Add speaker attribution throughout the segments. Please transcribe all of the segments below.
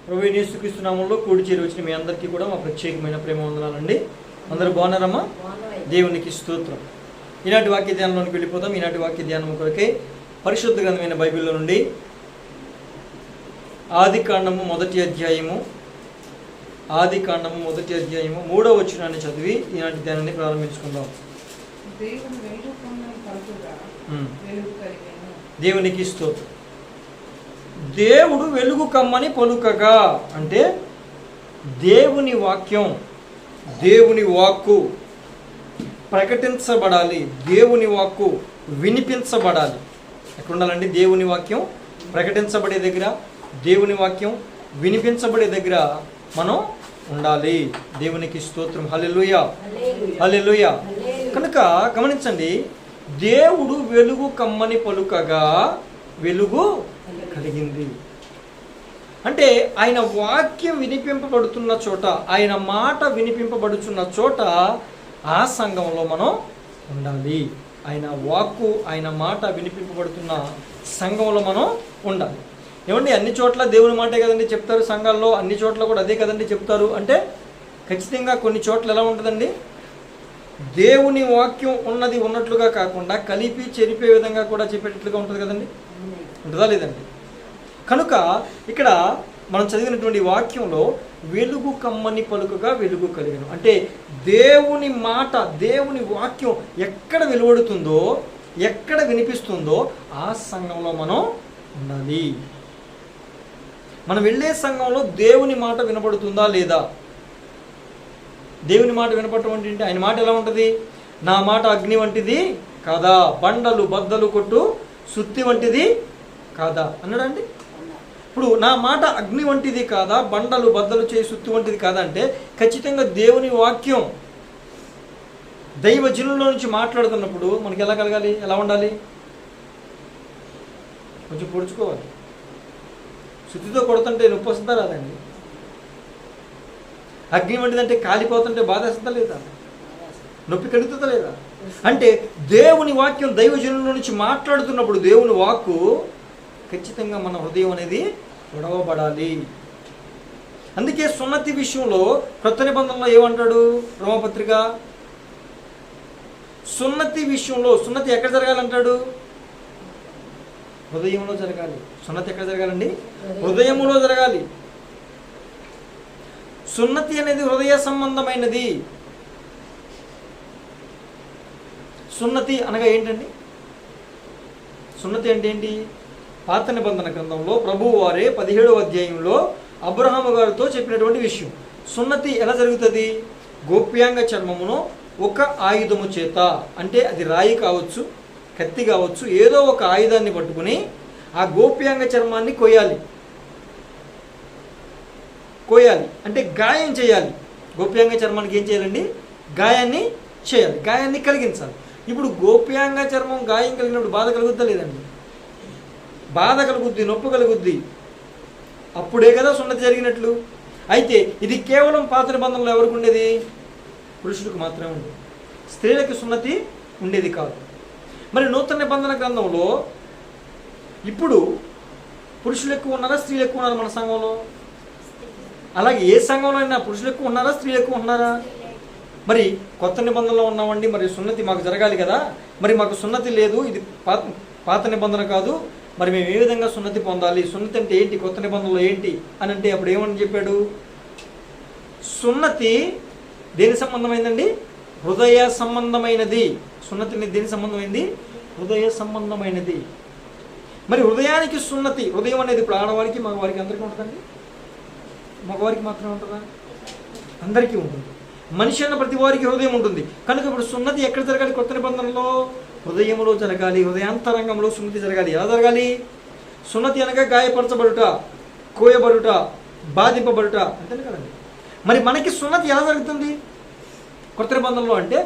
Speaker 1: ప్రభు యేసుక్రీస్తు నామములో కూడి చేరి వచ్చిన మీ అందరికీ కూడా మా ప్రత్యేకమైన ప్రేమ వందనాలండి. అందరూ బాగున్నారమ్మా? దేవునికి స్తోత్రం. ఈనాటి వాక్య ధ్యానంలోకి వెళ్ళిపోతాం. ఈనాటి వాక్య ధ్యానం కొరకే పరిశుద్ధ గ్రంథమైన బైబిల్లో నుండి ఆదికాండము మొదటి అధ్యాయము 3వ వచనాన్ని చదివి ఈనాటి ధ్యానాన్ని ప్రారంభించుకుందాం. దేవునికి స్తోత్రం. దేవుడు వెలుగు కమ్మని పలుకగా అంటే దేవుని వాక్యం, దేవుని వాక్కు ప్రకటించబడాలి, దేవుని వాక్కు వినిపించబడాలి. ఎక్కడ ఉండాలండి? దేవుని వాక్యం ప్రకటించబడే దగ్గర, దేవుని వాక్యం వినిపించబడే దగ్గర మనం ఉండాలి. దేవునికి స్తోత్రం. హల్లెలూయా, హల్లెలూయా. కనుక గమనించండి, దేవుడు వెలుగు కమ్మని పలుకగా వెలుగు కలిగింది. అంటే ఆయన వాక్యం వినిపింపబడుతున్న చోట, ఆయన మాట వినిపింపబడుతున్న చోట ఆ సంఘంలో మనం ఉండాలి. ఆయన వాక్కు, ఆయన మాట వినిపింపబడుతున్న సంఘంలో మనం ఉండాలి. ఏమండి, అన్ని చోట్ల దేవుని మాటే కదండి చెప్తారు, సంఘాల్లో అన్ని చోట్ల కూడా అదే కదండి చెప్తారు అంటే ఖచ్చితంగా కొన్ని చోట్ల ఎలా ఉంటుందండి? దేవుని వాక్యం ఉన్నది ఉన్నట్లుగా కాకుండా కలిపి చెరిపే విధంగా కూడా చెప్పేటట్లుగా ఉంటుంది కదండి. ఉంటుందా లేదండి? కనుక ఇక్కడ మనం చదివినటువంటి వాక్యంలో వెలుగు కమ్మని పలుకగా వెలుగు కలిగను అంటే దేవుని మాట, దేవుని వాక్యం ఎక్కడ వెలువడుతుందో, ఎక్కడ వినిపిస్తుందో ఆ సంఘంలో మనం ఉండాలి. మనం వెళ్ళే సంఘంలో దేవుని మాట వినపడుతుందా లేదా? దేవుని మాట వినపడటం అంటే ఆయన మాట ఎలా ఉంటుంది? నా మాట అగ్ని వంటిది కాదా, బండలు బద్దలు కొట్టు సుత్తి వంటిది కాదా అన్నాడండి. ఇప్పుడు నా మాట అగ్ని వంటిది కాదా, బండలు బద్దలు చేయి సుత్తి వంటిది కాదా అంటే ఖచ్చితంగా దేవుని వాక్యం దైవజనుల నుంచి మాట్లాడుతున్నప్పుడు మనకి ఎలా కలగాలి, ఎలా ఉండాలి? కొంచెం పొడుచుకోవాలి. సుత్తితో కొడుతుంటే నొప్పి వస్తుందా రాదండి? అగ్ని వంటిదంటే కాలిపోతుంటే బాధ వస్తుందా లేదా? నొప్పి కలుగుతుందా లేదా? అంటే దేవుని వాక్యం దైవజనుల నుంచి మాట్లాడుతున్నప్పుడు దేవుని వాక్కు ఖచ్చితంగా మన హృదయం అనేది ఉడవబడాలి. అందుకే సున్నతి విషయంలో క్రొత్త నిబంధనలో ఏమంటాడు రోమపత్రిక? సున్నతి విషయంలో, సున్నతి ఎక్కడ జరగాలంటాడు? హృదయంలో జరగాలి. సున్నతి ఎక్కడ జరగాలండి? హృదయములో జరగాలి. సున్నతి అనేది హృదయ సంబంధమైనది. సున్నతి అనగా ఏంటండి? సున్నతి అంటే ఏంటి? పాత నిబంధన గ్రంథంలో ప్రభువు వారే 17వ అధ్యాయంలో అబ్రహాము గారితో చెప్పినటువంటి విషయం. సున్నతి ఎలా జరుగుతుంది? గోప్యాంగ చర్మమును ఒక ఆయుధము చేత, అంటే అది రాయి కావచ్చు, కత్తి కావచ్చు, ఏదో ఒక ఆయుధాన్ని పట్టుకుని ఆ గోప్యాంగ చర్మాన్ని కోయాలి అంటే గాయం చేయాలి. గోప్యాంగ చర్మానికి ఏం చేయాలండి? గాయాన్ని చేయాలి, గాయాన్ని కలిగించాలి. ఇప్పుడు గోప్యాంగ చర్మం గాయం కలిగినప్పుడు బాధ కలుగుద్దా లేదండి? బాధ కలుగుద్ది, నొప్పి కలుగుద్ది. అప్పుడే కదా సున్నతి జరిగినట్లు. అయితే ఇది కేవలం పాత నిబంధనలో ఎవరికి ఉండేది? పురుషులకు మాత్రమే ఉండేది, స్త్రీలకు సున్నతి ఉండేది కాదు. మరి నూతన నిబంధన గ్రంథంలో ఇప్పుడు పురుషులు ఎక్కువ ఉన్నారా, స్త్రీలు ఎక్కువ ఉన్నారా మన సంఘంలో? అలాగే ఏ సంఘంలో అయినా పురుషులు ఎక్కువ ఉన్నారా, స్త్రీలు ఎక్కువ ఉన్నారా? మరి కొత్త నిబంధనలో ఉన్నామండి, మరి సున్నతి మాకు జరగాలి కదా, మరి మాకు సున్నతి లేదు, ఇది పాత నిబంధన కాదు, మరి మేము ఏ విధంగా సున్నతి పొందాలి? సున్నతి అంటే ఏంటి, కొత్త నిబంధనలో ఏంటి అని అంటే అప్పుడు ఏమని చెప్పాడు? సున్నతి దేని సంబంధమైందండి? హృదయ సంబంధమైనది. సున్నతి దేని సంబంధమైంది? హృదయ సంబంధమైనది. మరి హృదయానికి సున్నతి, హృదయం అనేది ఇప్పుడు ఆడవారికి మగవారికి అందరికీ ఉంటుందండి? మగవారికి మాత్రమే ఉంటుందా? అందరికీ ఉంటుంది. మనిషి అన్న ప్రతి వారికి హృదయం ఉంటుంది. కనుక ఇప్పుడు సున్నతి ఎక్కడ జరగాలి? కొత్త నిబంధనలో హృదయంలో జరగాలి, హృదయాంతరంగంలో సున్నతి జరగాలి. ఎలా జరగాలి? సున్నతి అనగా గాయపరచబడుట, కోయబడుట, బాధింపబడుట అంతే కదండి. మరి మనకి సున్నతి ఎలా జరుగుతుంది కొత్త నిబంధనలో అంటే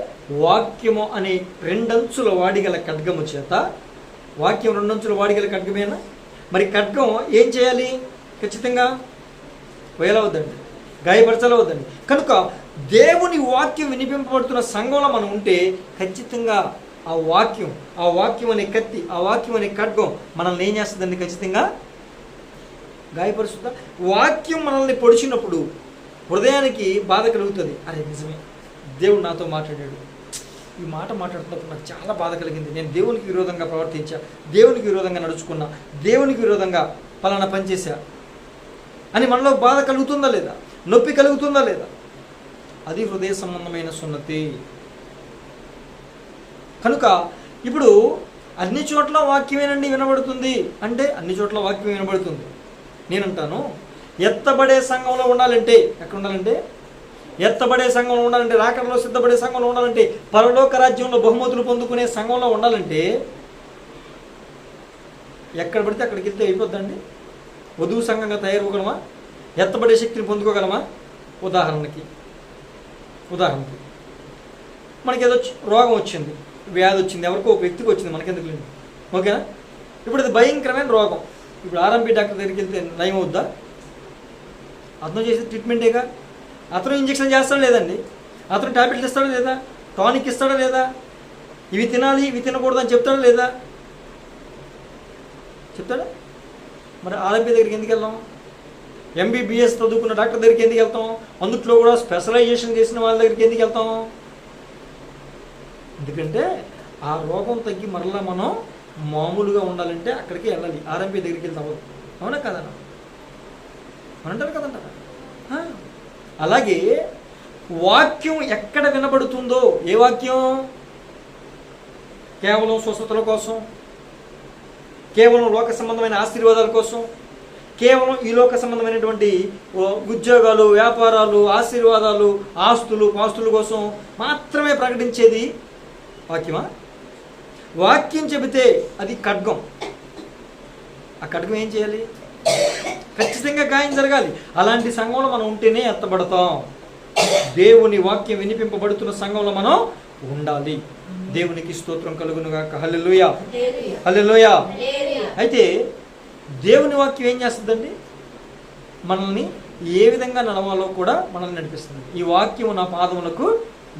Speaker 1: వాక్యము అనే 2 అంచుల వాడిగల ఖడ్గము చేత. వాక్యం 2 అంచుల వాడిగల ఖడ్గమేనా? మరి ఖడ్గం ఏం చేయాలి? ఖచ్చితంగా వేలవద్దండి, గాయపరచాలవద్దండి. కనుక దేవుని వాక్యం వినిపింపబడుతున్న సంఘంలో మనం ఉంటే ఖచ్చితంగా ఆ వాక్యం అనే కత్తి, ఆ వాక్యం అనే ఖడ్గం మనల్ని ఏం చేస్తుందండి? ఖచ్చితంగా గాయపరుస్తుందా? వాక్యం మనల్ని పొడిచినప్పుడు హృదయానికి బాధ కలుగుతుంది. అరే నిజమే, దేవుడు నాతో మాట్లాడాడు, ఈ మాట మాట్లాడుతున్నప్పుడు నాకు చాలా బాధ కలిగింది, నేను దేవునికి విరోధంగా ప్రవర్తించా, దేవునికి విరోధంగా నడుచుకున్నా, దేవునికి విరోధంగా పలానా పని చేశా అని మనలో బాధ కలుగుతుందా లేదా? నొప్పి కలుగుతుందా లేదా? అది హృదయ సంబంధమైన సున్నతి. కనుక ఇప్పుడు అన్ని చోట్ల వాక్యమేనండి వినబడుతుంది అంటే అన్ని చోట్ల వాక్యం వినబడుతుంది. నేనంటాను, ఎత్తబడే సంఘంలో ఉండాలంటే ఎక్కడ ఉండాలంటే, ఎత్తబడే సంఘంలో ఉండాలంటే, రాకడలో సిద్ధపడే సంఘంలో ఉండాలంటే, పరలోక రాజ్యంలో బహుమతులు పొందుకునే సంఘంలో ఉండాలంటే ఎక్కడ పడితే అక్కడికి వెళ్తే అయిపోద్దండి? వధువు సంఘంగా తయారవ్వగలమా? ఎత్తబడే శక్తిని పొందుకోగలమా? ఉదాహరణకి మనకి ఏదో రోగం వచ్చింది, వ్యాధి వచ్చింది, ఎవరికో ఒక వ్యక్తికి వచ్చింది, మనకెందుకు లేదు, ఓకేనా? ఇప్పుడు అది భయంకరమైన రోగం. ఇప్పుడు ఆర్ఎంపీ డాక్టర్ దగ్గరికి వెళ్తే నయం అవుద్దా? అతను చేసే ట్రీట్మెంటేగా. అతను ఇంజక్షన్ చేస్తాడా లేదండి? అతను ట్యాబ్లెట్లు ఇస్తాడా లేదా? టానిక్ ఇస్తాడా లేదా? ఇవి తినాలి ఇవి తినకూడదు అని చెప్తాడా లేదా? చెప్తాడా? మరి ఆర్ఎంపీ దగ్గరికి ఎందుకు వెళ్దాం? ఎంబీబీఎస్ చదువుకున్న డాక్టర్ దగ్గరికి ఎందుకు వెళ్తాం? అందుట్లో కూడా స్పెషలైజేషన్ చేసిన వాళ్ళ దగ్గరికి ఎందుకు వెళ్తాం? ఎందుకంటే ఆ రోగం తగ్గి మరలా మనం మామూలుగా ఉండాలంటే అక్కడికి వెళ్ళాలి. ఆర్ఎంపీ దగ్గరికి వెళ్తాం. అవునా కదన్నా? అంటారు కదంటారా? అలాగే వాక్యం ఎక్కడ వినబడుతుందో, ఏ వాక్యం? కేవలం స్వస్థతల కోసం, కేవలం లోక సంబంధమైన ఆశీర్వాదాల కోసం, కేవలం ఈ లోక సంబంధమైనటువంటి ఉద్యోగాలు, వ్యాపారాలు, ఆశీర్వాదాలు, ఆస్తులు పాస్తుల కోసం మాత్రమే ప్రకటించేది వాక్యమా? వాక్యం చెబితే అది ఖడ్గం. ఆ ఖడ్గం ఏం చేయాలి? ఖచ్చితంగా గాయం జరగాలి. అలాంటి సంఘంలో మనం ఉంటేనే ఎత్తబడతాం. దేవుని వాక్యం వినిపింపబడుతున్న సంఘంలో మనం ఉండాలి. దేవునికి స్తోత్రం కలుగునుగాక. హల్లెలూయా, హల్లెలూయా. అయితే దేవుని వాక్యం ఏం చేస్తుందండి? మనల్ని ఏ విధంగా నడవాలో కూడా మనల్ని నడిపిస్తుంది. ఈ వాక్యము నా పాదములకు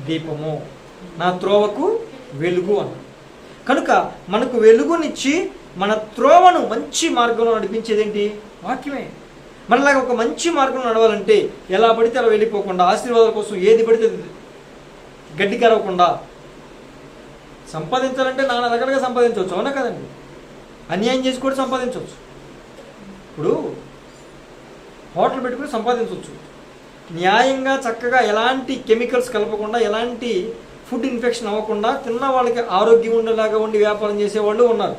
Speaker 1: దీపము, నా త్రోవకు వెలుగు అన్న. కనుక మనకు వెలుగునిచ్చి మన త్రోవను మంచి మార్గంలో నడిపించేది ఏంటి? వాక్యమే. మనలాగా ఒక మంచి మార్గంలో నడవాలంటే ఎలా పడితే అలా వెళ్ళిపోకుండా, ఆశీర్వాదాల కోసం ఏది పడితే గడ్డి కరవకుండా, సంపాదించాలంటే నానా రకాలుగా సంపాదించవచ్చు, అవునా కదండి? అన్యాయం చేసి కూడా సంపాదించవచ్చు. ఇప్పుడు హోటల్ పెట్టుకుని సంపాదించవచ్చు. న్యాయంగా చక్కగా ఎలాంటి కెమికల్స్ కలపకుండా, ఎలాంటి ఫుడ్ ఇన్ఫెక్షన్ అవ్వకుండా, తిన్న వాళ్ళకి ఆరోగ్యం ఉండేలాగా ఉండి వ్యాపారం చేసేవాళ్ళు ఉన్నారు.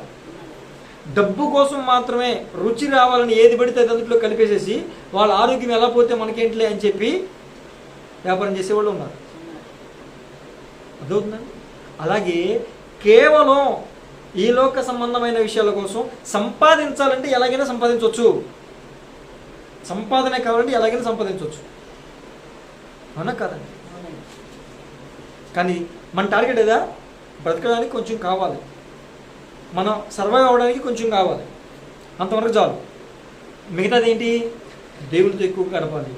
Speaker 1: డబ్బు కోసం మాత్రమే రుచి రావాలని ఏది పడితే దాంట్లో కలిపేసేసి వాళ్ళ ఆరోగ్యం ఎలా పోతే మనకేంటిలే అని చెప్పి వ్యాపారం చేసేవాళ్ళు ఉన్నారు. అదవుతుందండి. అలాగే కేవలం ఈ లోక సంబంధమైన విషయాల కోసం సంపాదించాలంటే ఎలాగైనా సంపాదించవచ్చు. సంపాదనే కావాలంటే ఎలాగైనా సంపాదించవచ్చు, అవునా కాదండి? కానీ మన టార్గెట్ ఏదా? బ్రతకడానికి కొంచెం కావాలి, మనం సర్వైవ్ అవ్వడానికి కొంచెం కావాలి, అంతవరకు చాలు. మిగతాది ఏంటి? దేవునితో ఎక్కువ గడపాలి.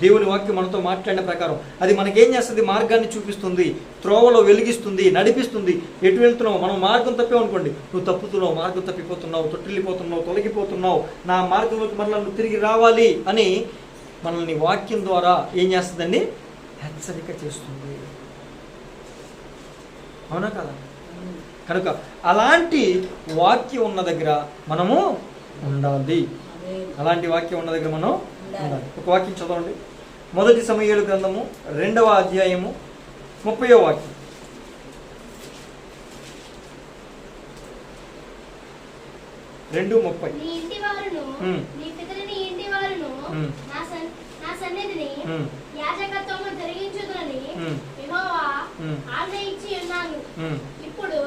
Speaker 1: దేవుని వాక్యం మనతో మాట్లాడిన ప్రకారం అది మనకేం చేస్తుంది? మార్గాన్ని చూపిస్తుంది, త్రోవలో వెలిగిస్తుంది, నడిపిస్తుంది. ఎటు వెళ్తున్నావు? మనం మార్గం తప్పామనుకోండి, నువ్వు తప్పుతున్నావు, మార్గం తప్పిపోతున్నావు, తొట్టిల్లిపోతున్నావు, తొలగిపోతున్నావు, నా మార్గంలోకి మరలా నువ్వు తిరిగి రావాలి అని మనల్ని వాక్యం ద్వారా ఏం చేస్తుందండి? హెచ్చరిక చేస్తుంది, అవునా కదా? కనుక అలాంటి వాక్యం ఉన్న దగ్గర మనము ఉండాలి. అలాంటి వాక్యం ఉన్న దగ్గర మనం ఉండాలి. ఒక వాక్యం చదవండి. 1 సమూయేలు గ్రంథము 2వ అధ్యాయము 30వ వాక్యం.
Speaker 2: ఇప్పుడు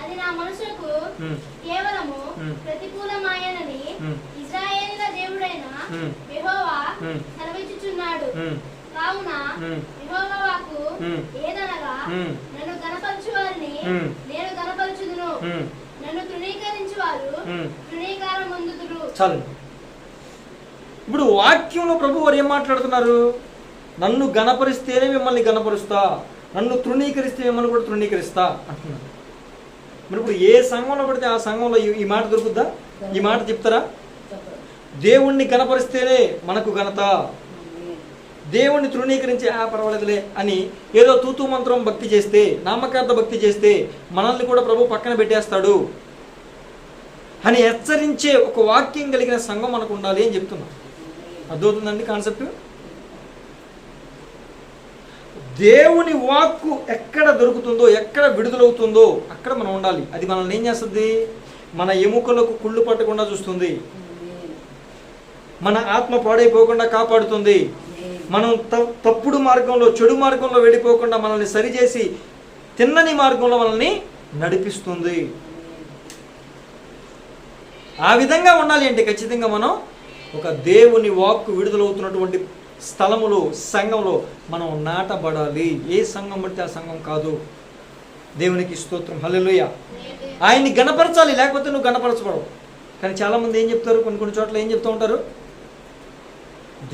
Speaker 2: అది నా మనసుకు కేవలము ప్రతికూలమాయనని ఇశ్రాయేలుల దేవుడైన యెహోవా సెలవిచ్చుచున్నాడు. కావున యెహోవా వాక్కు ఏదనగా, నన్ను గణపరచు వారిని నేను గణపరచుదును, నన్ను తృణీకరించు వారు తృణీకారం పొందుదురు.
Speaker 1: చాలు. ఇప్పుడు వాక్యంలో ప్రభు వారు ఏం మాట్లాడుతున్నారు? నన్ను గణపరిస్తేనే మిమ్మల్ని గణపరుస్తా, నన్ను తృణీకరిస్తే మిమ్మల్ని కూడా తృణీకరిస్తా అంటున్నారు. మరి ఇప్పుడు ఏ సంఘంలో పడితే ఆ సంఘంలో ఈ మాట దొరుకుద్దా? ఈ మాట చెప్తారా? దేవుణ్ణి గణపరిస్తేనే మనకు ఘనత. దేవుణ్ణి తృణీకరించి పర్వాలేదులే అని ఏదో తూతూ మంత్రం భక్తి చేస్తే, నామకార్థ భక్తి చేస్తే మనల్ని కూడా ప్రభు పక్కన పెట్టేస్తాడు అని హెచ్చరించే ఒక వాక్యం కలిగిన సంఘం మనకు ఉండాలి అని చెప్తున్నాం. అర్థమవుతుందండి కాన్సెప్ట్? దేవుని వాక్కు ఎక్కడ దొరుకుతుందో, ఎక్కడ విడుదలవుతుందో అక్కడ మనం ఉండాలి. అది మనల్ని ఏం చేస్తుంది? మన ఎముకలకు కుళ్ళు పట్టకుండా చూస్తుంది, మన ఆత్మ పాడైపోకుండా కాపాడుతుంది, మనం తప్పుడు మార్గంలో, చెడు మార్గంలో వెళ్ళిపోకుండా మనల్ని సరిచేసి తిన్నని మార్గంలో మనల్ని నడిపిస్తుంది. ఆ విధంగా ఉండాలి అంటే ఖచ్చితంగా మనం ఒక దేవుని వాక్కు విడుదలవుతున్నటువంటి స్థలములో, సంఘంలో మనం నాటబడాలి. ఏ సంఘం పడితే ఆ సంఘం కాదు. దేవునికి స్తోత్రం, హల్లెలూయా. ఆయన్ని గణపరచాలి, లేకపోతే నువ్వు గణపరచబడవు. కానీ చాలామంది ఏం చెప్తారు, కొన్ని చోట్ల ఏం చెప్తూ ఉంటారు,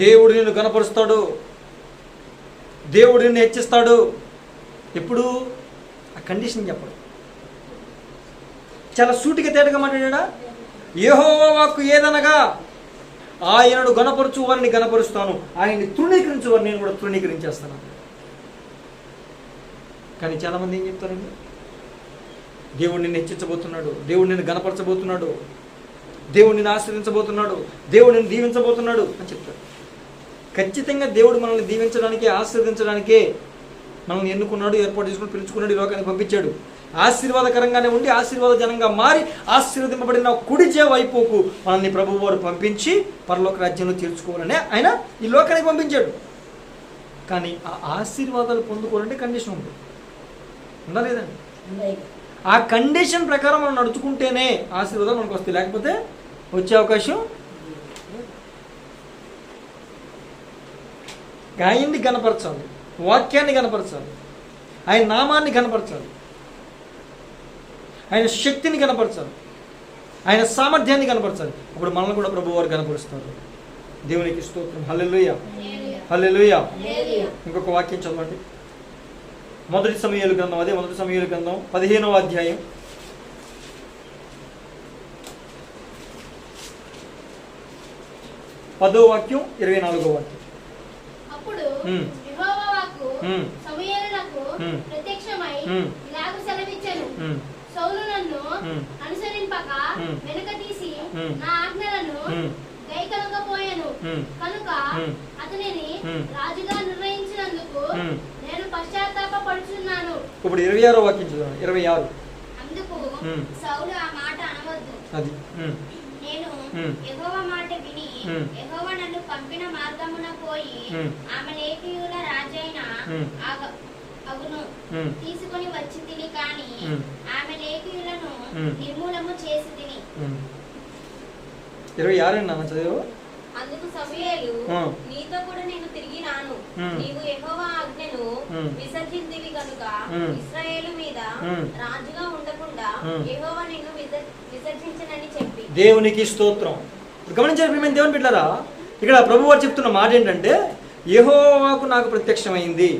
Speaker 1: దేవుడు నిన్ను గణపరుస్తాడు, దేవుడు నిన్ను హెచ్చిస్తాడు. ఎప్పుడు ఆ కండిషన్ చెప్పడు. చాలా సూటిగా తేటగా మాట్లాడా, యెహోవా వాక్కు ఏదనగా ఆయనను గణపరచు వారిని గణపరుస్తాను, ఆయన్ని తృణీకరించు వారిని నేను కూడా తృణీకరించేస్తాను. కానీ చాలామంది ఏం చెప్తారండి, దేవుడు నిన్ను హెచ్చించబోతున్నాడు, దేవుడు నిన్ను గణపరచబోతున్నాడు, దేవుడు నిన్ను ఆశీర్వించబోతున్నాడు, దేవుడు నిన్ను దీవించబోతున్నాడు అని చెప్తాడు. ఖచ్చితంగా దేవుడు మనల్ని దీవించడానికే, ఆశీర్వదించడానికే మనల్ని ఎన్నుకున్నాడు, ఏర్పాటు చేసుకుని పిలుచుకున్నాడు, ఈ లోకానికి పంపించాడు. ఆశీర్వాదకరంగానే ఉండి ఆశీర్వాద జనంగా మారి ఆశీర్వదింపబడిన కుడి వైపుకు మనల్ని ప్రభువు వారు పంపించి పరలోక రాజ్యంలో చేర్చుకోవాలనే ఆయన ఈ లోకానికి పంపించాడు. కానీ ఆ ఆశీర్వాదాలు పొందుకోవాలంటే కండిషన్ ఉంది, ఉందా లేదండి? ఆ కండిషన్ ప్రకారం మనం నడుచుకుంటేనే ఆశీర్వాదాలు మనకు వస్తాయి, లేకపోతే వచ్చే అవకాశం. ఆయన్ని గణపరచాలి, వాక్యాన్ని గణపరచాలి, ఆయన నామాన్ని గణపరచాలి, ఆయన శక్తిని కనపరచాలి, ఆయన సామర్థ్యాన్ని కనపరచాలి. అప్పుడు మనల్ని కూడా ప్రభు వారు కనపరుస్తారు. దేవునికి స్తోత్రం, హల్లెలూయా, హల్లెలూయా. ఇంకొక వాక్యం చదవండి. మొదటి సమూయేలు గ్రంథం, అదే మొదటి సమూయేలు గ్రంథం 15వ అధ్యాయం 10వ వాక్యం 24వ వాక్యం.
Speaker 2: అప్పుడు యెహోవా వాక్కు సమూయేలునకు ప్రత్యక్షమై ఇలాగు సెలవిచ్చెను, సౌలు నన్ను అనుసరింపక వెనుక తీసి నా ఆజ్ఞలను గైకొనకపోయెను కనుక అతనిని రాజుగా నిర్ణయించినందుకు నేను పశ్చాత్తాపపడుచున్నాను.
Speaker 1: ఇప్పుడు 26వ వాక్యం చూడండి, 26.
Speaker 2: అందుకు సౌలు ఆ మాట అనవద్దు,
Speaker 1: అది
Speaker 2: నేను యెహోవా మాట విని యెహోవా నన్ను పంపిన మార్గమున పోయి అమలేకీయుల రాజైన అగును తీసుకొని వచ్చి తిని, కానీ ఆమె లేఖీయులను నిర్మూలము చేసి తిని.
Speaker 1: 26 నాన్న చదివావు.
Speaker 2: అందుకు సమూయేలు, నీతో కూడా నేను తిరిగి రాను, నీవు యెహోవా ఆజ్ఞను విసర్జించితివి కనుక ఇశ్రాయేలు మీద రాజుగా ఉండకుండా యెహోవా నిన్ను విసర్జించనని చెప్పి. దేవునికి స్తోత్రం. గమనించారు ప్రియమైన దేవుని బిడ్డలారా, ఇక్కడ ప్రభువు చెప్తున్న మాట ఏంటంటే, యెహోవాకు నాకు ప్రత్యక్షమైంది,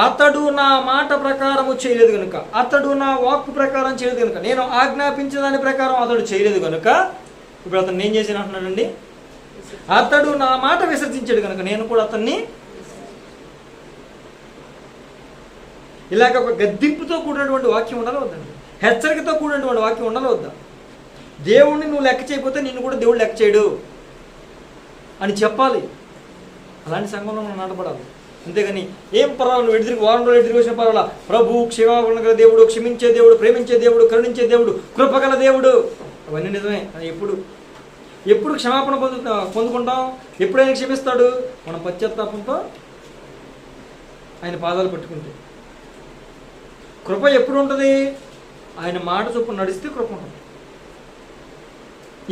Speaker 2: అతడు నా మాట ప్రకారము చేయలేదు కనుక, అతడు నా వాక్కు ప్రకారం చేయలేదు కనుక, నేను ఆజ్ఞాపించిన దాని ప్రకారం అతడు చేయలేదు కనుక, ఇప్పుడు అతను ఏం చేసిన అంటున్నాడండి, అతడు నా మాట విసర్జించాడు కనుక నేను కూడా అతన్ని. ఇలాగ ఒక గద్దింపుతో కూడినటువంటి వాక్యం ఉండాలి వద్దండి, హెచ్చరికతో కూడినటువంటి వాక్యం ఉండాలి వద్దా? దేవుణ్ణి నువ్వు లెక్క చేయకపోతే నిన్ను కూడా దేవుడు లెక్క చేయడు అని చెప్పాలి. అలాంటి సంఘంలో మనం నాటపడాలి. అంతేగాని ఏం పర్వాలేదు, నువ్వు ఎదురు వారం రోజులు ఎదురు వచ్చిన పర్వాలా, ప్రభు క్షమాపణ గల దేవుడు, క్షమించే దేవుడు, ప్రేమించే దేవుడు, కరుణించే దేవుడు, కృపగల దేవుడు, అవన్నీ నిజమే. ఎప్పుడు క్షమాపణ పొందుకుంటాం, ఎప్పుడైనా క్షమిస్తాడు, మనం పశ్చాత్తాపంతో ఆయన పాదాలు పట్టుకుంటే. కృప ఎప్పుడు ఉంటుంది, ఆయన మాట చొప్పున నడిస్తే కృప ఉంటుంది.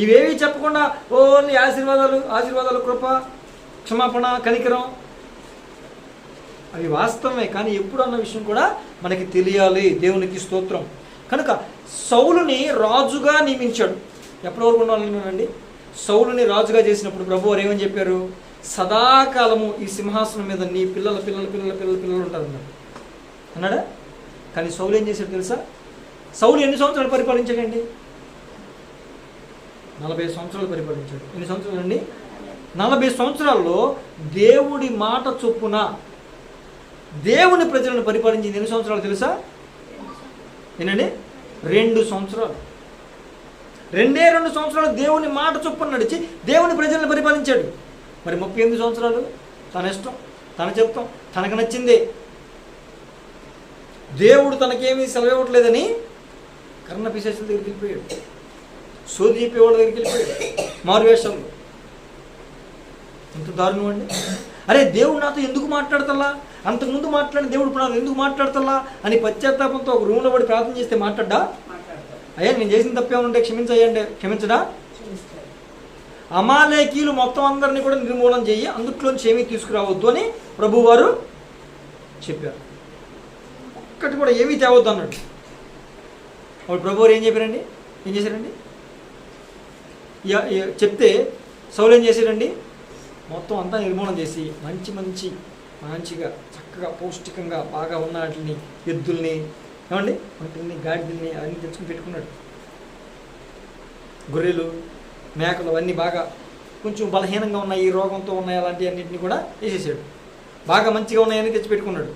Speaker 2: ఇవేవి చెప్పకుండా ఓన్లీ ఆశీర్వాదాలు, కృప, క్షమాపణ, కనికరం, అవి వాస్తవమే, కానీ ఎప్పుడు అన్న విషయం కూడా మనకి తెలియాలి. దేవునికి స్తోత్రం. కనుక సౌలుని రాజుగా నియమించాడు. ఎప్పటి వరకు ఉండాలన్నానండి? సౌలుని రాజుగా చేసినప్పుడు ప్రభు వారు ఏమని చెప్పారు, సదాకాలము ఈ సింహాసనం మీద నీ పిల్లలు ఉంటారన్నారు అన్నాడా? కానీ సౌలు ఏం చేశాడు తెలుసా? సౌలు ఎన్ని సంవత్సరాలు పరిపాలించాడండి? 40 సంవత్సరాలు పరిపాలించాడు. ఎన్ని సంవత్సరాలు అండి? 40 సంవత్సరాల్లో దేవుడి మాట చొప్పున దేవుని ప్రజలను పరిపాలించింది ఎన్ని సంవత్సరాలు తెలుసా? ఏంటండి? 2 సంవత్సరాలు. 2 సంవత్సరాలు దేవుని మాట చొప్పున నడిచి దేవుని ప్రజలను పరిపాలించాడు. మరి 38 సంవత్సరాలు తన ఇష్టం, తన చెప్తాం, తనకు నచ్చిందే. దేవుడు తనకేమీ సెలవివ్వట్లేదని కర్ణ పిశాచుల దగ్గరికి వెళ్ళిపోయాడు, సోది చెప్పేవాళ్ళ దగ్గరికి వెళ్ళిపోయాడు, మారువేషంలో. ఎంత దారుణం అండి! అరే దేవుడు నాతో ఎందుకు మాట్లాడతల్లా, అంతకుముందు మాట్లాడిన దేవుడు ఇప్పుడు నాతో ఎందుకు మాట్లాడతల్లా అని పశ్చాత్తాపంతో ఒక రూమ్లో పడి ప్రార్థన చేస్తే మాట్లాడ్డా? అయ్యా నేను చేసిన తప్పేమనుంటే క్షమించయ్యండి, క్షమించడా? అమాలేకీలు మొత్తం అందరినీ కూడా నిర్మూలన చేయి, అందుట్లోంచి ఏమీ తీసుకురావద్దు అని ప్రభువారు చెప్పారు. ఒక్కటి కూడా ఏమీ తేవద్దు అన్నాడు. అప్పుడు ప్రభువారు ఏం చెప్పారండి? ఏం చేశారండి? చెప్తే సౌలు ఏం చేశారండి? మొత్తం అంతా నిర్మూలన చేసి మంచిగా చక్కగా పౌష్టికంగా బాగా ఉన్న వాటిని, ఎద్దుల్ని, ఏమండి వాటిని, గాడిదల్ని అవన్నీ తెచ్చుకుని పెట్టుకున్నాడు. గొర్రెలు, మేకలు అవన్నీ బాగా కొంచెం బలహీనంగా ఉన్నాయి, ఈ రోగంతో ఉన్నాయి, అలాంటి అన్నింటినీ కూడా వేసేసాడు. బాగా మంచిగా ఉన్నాయని తెచ్చిపెట్టుకున్నాడు.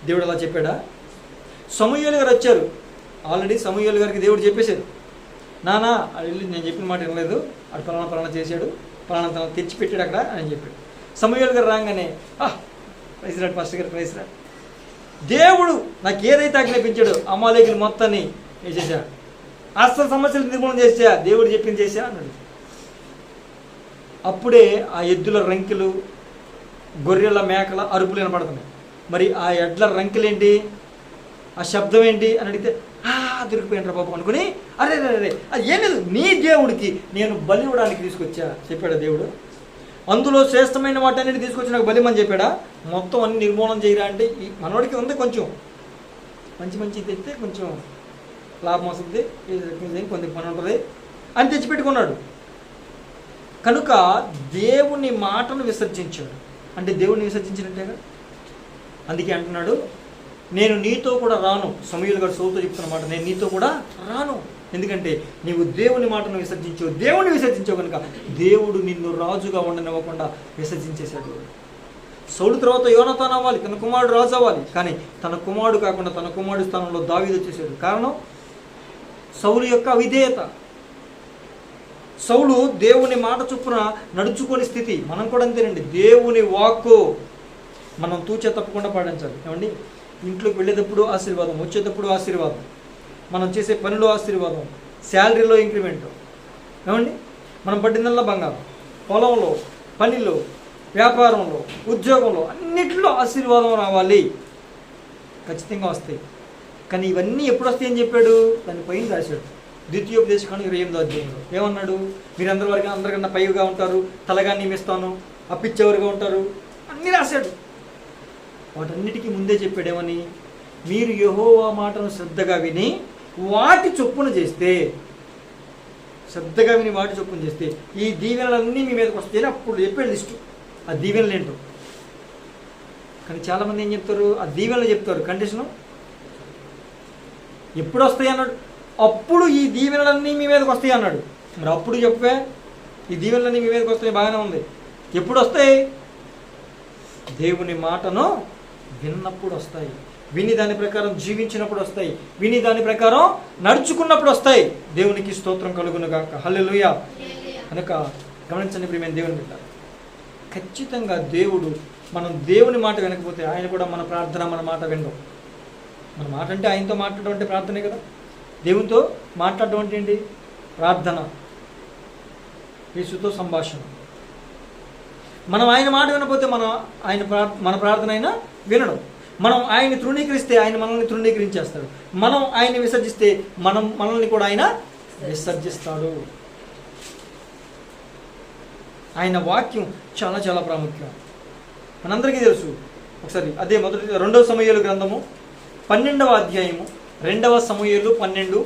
Speaker 2: దేవుడు అలా చెప్పాడా? సమూయేలు గారు వచ్చారు. ఆల్రెడీ సమూయేలు గారికి దేవుడు చెప్పేశాడు, నానా వెళ్ళి నేను చెప్పిన మాట వినలేదు, అటు పలానా చేశాడు, పలానా తన తెచ్చిపెట్టాడు అక్కడ అని చెప్పాడు. సమూయేలు గారు రాగానే ప్రైజ్ రాడ్ పాస్టర్ గారు, ప్రైజ్ రాడ్, దేవుడు నాకు ఏదైతే ఆజ్ఞాపించాడో అమాలేకులు మొత్తాన్ని వేసేసా, అసలు సమస్యలు నిర్మూలన చేసా, దేవుడు చెప్పింది చేసా అన్నాడు. అప్పుడే ఆ ఎద్దుల రంకెలు, గొర్రెల మేకల అరుపులు వినపడుతున్నాయి. మరి ఆ ఎడ్ల రంకెలేంటి, ఆ శబ్దం ఏంటి అని అడిగితే దొరికిపోయింటారు బాబు అనుకుని, అరే అది ఏం లేదు, నీ దేవుడికి నేను బలి ఇవ్వడానికి తీసుకొచ్చా చెప్పాడా దేవుడు. అందులో శ్రేష్టమైన వాటన్నిటి తీసుకొచ్చి నాకు బలిమని చెప్పాడా. మొత్తం అన్ని నిర్మూలన చేయరా అంటే మనోడికి ఉంది, కొంచెం మంచి తెస్తే కొంచెం లాభం వస్తుంది, కొంచెం పని ఉంటుంది అని తెచ్చిపెట్టుకున్నాడు. కనుక దేవుని మాటను విసర్జించాడు. అంటే దేవుడిని విసర్జించినట్టేగా. అందుకే అంటున్నాడు, నేను నీతో కూడా రాను. సమూయేలు గారు సౌలుతో చెప్తున్నమాట, నేను నీతో కూడా రాను. ఎందుకంటే నీవు దేవుని మాటను విసర్జించావు, దేవుని విసర్జించావు కనుక దేవుడు నిన్ను రాజుగా ఉండనివ్వకుండా విసర్జించేశాడు. సౌలు తర్వాత యోనాతాను అవ్వాలి, తన కుమారుడు రాజు అవ్వాలి. కానీ తన కుమారుడు కాకుండా తన కుమారుడు స్థానంలో దావీదు వచ్చేసాడు. కారణం సౌలు యొక్క అవిధేయత. సౌలు దేవుని మాట చొప్పున నడుచుకొని స్థితి. మనం కూడా అంతేనండి. దేవుని వాక్కు మనం తూచే తప్పకుండా పాటించాలి. ఏమండి, ఇంట్లోకి వెళ్ళేటప్పుడు ఆశీర్వాదం, వచ్చేటప్పుడు ఆశీర్వాదం, మనం చేసే పనిలో ఆశీర్వాదం, శాలరీలో ఇంక్రిమెంట్, ఏమండి మనం పట్టిందల్లా బంగారం, పొలంలో, పనిలో, వ్యాపారంలో, ఉద్యోగంలో అన్నిటిలో ఆశీర్వాదం రావాలి. ఖచ్చితంగా వస్తాయి. కానీ ఇవన్నీ ఎప్పుడు వస్తాయని చెప్పాడు? దాని పైన రాశాడు. ద్వితీయోపదేశకాండం 28వ అధ్యాయంలో ఏమన్నాడు? మీరు అందరికన్నా పైగా ఉంటారు, తలగా నియమిస్తాను, అప్పిచ్చేవారుగా ఉంటారు, అన్నీ రాశాడు. వాటన్నిటికీ ముందే చెప్పాడు ఏమని? మీరు యెహోవా మాటను శ్రద్ధగా విని వాటి చొప్పున చేస్తే, శ్రద్ధగా విని వాటి చొప్పున చేస్తే ఈ దీవెనలన్నీ మీ మీదకి వస్తాయని అప్పుడు చెప్పాడు లిస్టు. ఆ దీవెనలు ఏంటో. కానీ చాలామంది ఏం చెప్తారు? ఆ దీవెనలు చెప్తారు, కండిషను ఎప్పుడు వస్తాయి అన్నాడు. అప్పుడు ఈ దీవెనలన్నీ మీ మీదకి వస్తాయి అన్నాడు. మరి అప్పుడు చెప్పే ఈ దీవెనలన్నీ మీ మీదకి వస్తాయి, బాగానే ఉంది. ఎప్పుడు వస్తాయి? దేవుని మాటను విన్నప్పుడు వస్తాయి, విని దాని ప్రకారం జీవించినప్పుడు వస్తాయి, విని దాని ప్రకారం నడుచుకున్నప్పుడు వస్తాయి. దేవునికి స్తోత్రం కలుగునుగాక. హల్లెలూయా. కనుక గమనించండి ప్రియమైన దేవుని బిడ్డ, ఖచ్చితంగా దేవుడు, మనం దేవుని మాట వినకపోతే ఆయన కూడా మన ప్రార్థన, మన మాట వినడం. మన మాట అంటే ఆయనతో మాట్లాడడం అంటే ప్రార్థనే కదా. దేవునితో మాట్లాడడం అంటే ఏంటి? ప్రార్థన, యేసుతో సంభాషణ. మనం ఆయన మాట వినకపోతే మన ప్రార్థన అయినా వినడం. మనం ఆయన్ని తృణీకరిస్తే ఆయన మనల్ని తృణీకరించేస్తాడు. మనం ఆయన్ని విసర్జిస్తే మనల్ని కూడా ఆయన విసర్జిస్తాడు. ఆయన వాక్యం చాలా చాలా ప్రాముఖ్యం, మనందరికీ తెలుసు. ఒకసారి అదే 2వ సమూయేలు గ్రంథము 12వ అధ్యాయము, 2వ సమూయేలు 12,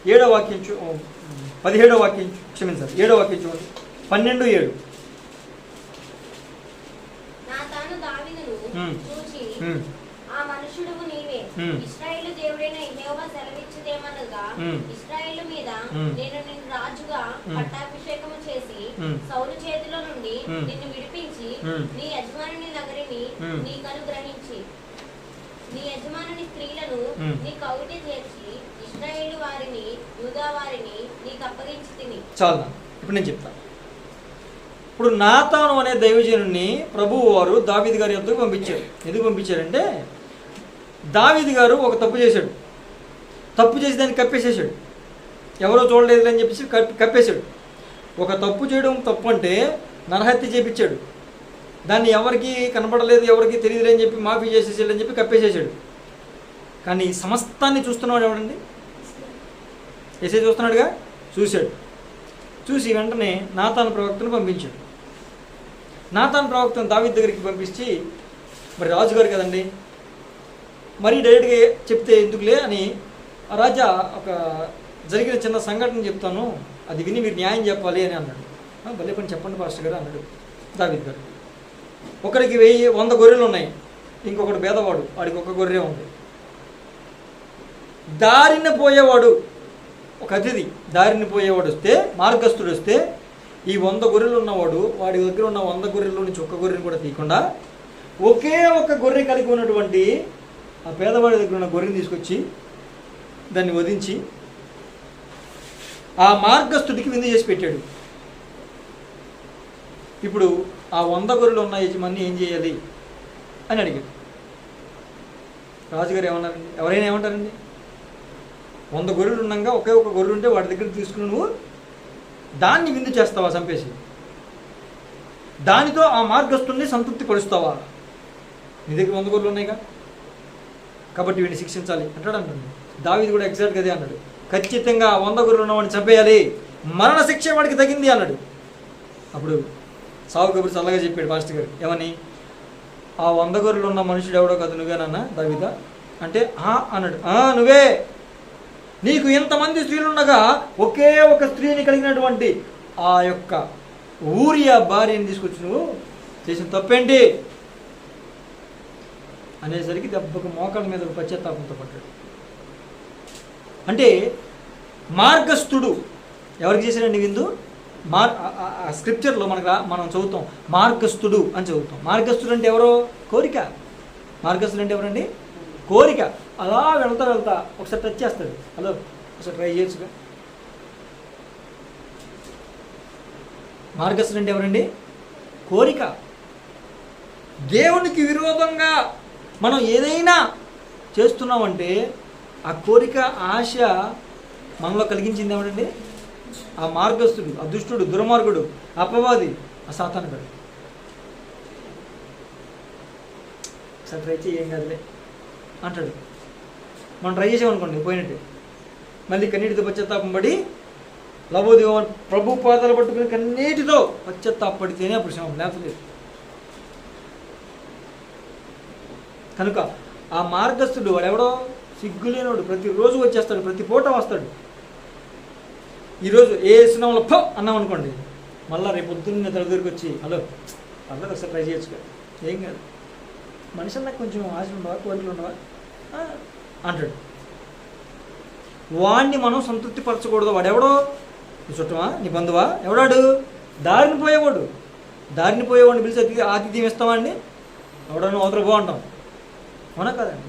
Speaker 2: 7వ వాక్యం 17వ వాక్యం, క్షమించాలి 7వ వాక్యం చూడండి. 12:7.
Speaker 3: నా తాను దావీదును చూచి ఆ మనుషుడు మనుష్యుడువు నీవే. ఇశ్రాయేలు దేవుడైన యెహోవా సెలవిచ్చుదేమనగా, ఇశ్రాయేలు మీద నేను నిన్ను రాజుగా పట్టాభిషేకము చేసి సౌలు చేతిలో నుండి నిన్ను విడిపించి నీ యజమానుని నగరిని నీకు అనుగ్రహించి నీ యజమానుని స్త్రీలను నీ కౌగిట చేర్చి ఇశ్రాయేలు వారిని యూదా వారిని నీకు అప్పగించి తిని.
Speaker 2: చాలు, ఇప్పుడు నేను చెప్తాను. ఇప్పుడు నాతాను అనే దైవజనుడిని ప్రభువు వారు దావీదు గారి యొద్దకు పంపించారు. ఎందుకు పంపించారంటే, దావీదు గారు ఒక తప్పు చేశాడు. తప్పు చేసి దాన్ని కప్పేసేసాడు. ఎవరో చూడలేదు అని చెప్పేసి కప్పేశాడు. ఒక తప్పు చేయడం తప్పు అంటే నరహత్య చేపించాడు. దాన్ని ఎవరికి కనపడలేదు, ఎవరికి తెలియదు అని చెప్పి మాఫీ చేసేసాడు అని చెప్పి కప్పేసేసాడు. కానీ సమస్తాన్ని చూస్తున్నాడు ఎవడండి? ఎసే చూస్తున్నాడుగా. చూశాడు. చూసి వెంటనే నాతాను ప్రవక్తను పంపించాడు. నాతాను ప్రవక్తను దావీదు దగ్గరికి పంపించి, మరి రాజుగారు కదండి, మరీ డైరెక్ట్గా చెప్తే ఎందుకులే అని, రాజా ఒక జరిగిన చిన్న సంఘటన చెప్తాను, అది విని మీరు న్యాయం చెప్పాలి అని అన్నాడు. భలే పని చెప్పండి పాస్టర్ గారు అన్నాడు దావీదు గారు. ఒకరికి 100 గొర్రెలు ఉన్నాయి, ఇంకొకటి పేదవాడు, వాడికి ఒక గొర్రె ఉంది. దారిన పోయేవాడు, ఒక అతిథి దారిని పోయేవాడు వస్తే, మార్గస్థుడు వస్తే, ఈ 100 గొర్రెలు ఉన్నవాడు వాడి దగ్గర ఉన్న 100 గొర్రెల్లో నుంచి ఒక్క గొర్రెని కూడా తీయకుండా ఒకే ఒక గొర్రె కలిగి ఉన్నటువంటి ఆ పేదవాడి దగ్గర ఉన్న గొర్రెని తీసుకొచ్చి దాన్ని వధించి ఆ మార్గస్థుడికి విందు చేసి పెట్టాడు. ఇప్పుడు ఆ 100 గొర్రెలు ఉన్న యజమాని ఏం చేయాలి అని అడిగాడు. రాజుగారు ఏమన్నారండి? ఎవరైనా ఏమంటారండి? 100 గొర్రెలు ఉన్నాగా ఒకే ఒక గొర్రెలు ఉంటే వాడి దగ్గర తీసుకుని నువ్వు దాన్ని విందు చేస్తావా చంపేసి? దానితో ఆ మార్గస్తుల్ని సంతృప్తి పరుస్తావా? నీ దగ్గర 100 గొర్రెలు ఉన్నాయిగా, కాబట్టి వీడిని శిక్షించాలి అంటాడు. దావీదు కూడా ఎగ్జాక్ట్గా అదే అన్నాడు. ఖచ్చితంగా 100 గొర్రెలు ఉన్నవాడిని చంపేయాలి, మరణ శిక్ష వాడికి తగింది అన్నాడు. అప్పుడు సావు కబురు చల్లగా చెప్పాడు పాస్టర్ గారు. ఏమని? ఆ 100 గొర్రెలు ఉన్న మనుషుడు ఎవడో కాదు నువ్వేనన్నా దావీదా అంటే, అన్నాడు. నువ్వే. నీకు ఎంతమంది స్త్రీలుండగా ఒకే ఒక స్త్రీని కలిగినటువంటి ఆ యొక్క ఊరియా భార్యని తీసుకొచ్చి నువ్వు చేసిన తప్పేంటి అనేసరికి దెబ్బకు మోకాళ్ళ మీద పశ్చాత్తాపంతో పడ్డాడు. అంటే మార్గస్థుడు ఎవరికి చేశాడండి విందు? స్క్రిప్చర్లో మనం చదువుతాం మార్గస్థుడు అని చదువుతాం. మార్గస్థుడు అంటే ఎవరో? కోరిక. మార్గస్థుడు అంటే ఎవరండి? కోరిక. అలా వెళ్తా ఒకసారి టచ్ చేస్తాడు. హలో, ఒకసారి ట్రై చేయొచ్చుగా. మార్గస్థుడు అంటే ఎవరండి? కోరిక. దేవునికి విరోధంగా మనం ఏదైనా చేస్తున్నామంటే ఆ కోరిక, ఆశ మనలో కలిగించింది ఏమిటండి? ఆ మార్గస్థుడు, ఆ దుష్టుడు, దుర్మార్గుడు, అపవాది, ఆ సాతానుడు. ఒకసారి ట్రై చేయి, ఏం కాదులే అంటాడు. మనం ట్రై చేసామనుకోండి పోయినట్టు. మళ్ళీ కన్నీటితో పశ్చాత్తాపం పడి లబోదేవ ప్రభు పాదాలు పట్టుకుని కన్నీటితో పశ్చాత్తాపడితేనే అప్పుడు శ్రమ, లేకపోతే. కనుక ఆ మార్గస్థుడు వాడెవడో సిగ్గులేనోడు, ప్రతిరోజు వచ్చేస్తాడు, ప్రతి పూట వస్తాడు. ఈరోజు ఏ సినిమాలో అన్నాం అనుకోండి, మళ్ళీ రేపు పొద్దున్న తల దగ్గరికి వచ్చి హలో అందరూ ఒకసారి ట్రై చేయొచ్చుగా, ఏం కాదు, మనిషి నాకు కొంచెం ఆశలు ఉండవా, కోరికలు ఉండవా అంటాడు. వాడిని మనం సంతృప్తి పరచకూడదు. వాడెవడో? నీ చుట్టమా, నీ బంధువా, ఎవడాడు? దారిని పోయేవాడు. దారిని పోయేవాడిని పిలిచి ఆతిథ్యం ఇస్తామండి, ఎవడన్నా అవతల బాగుంటాం, అవునా కదండి?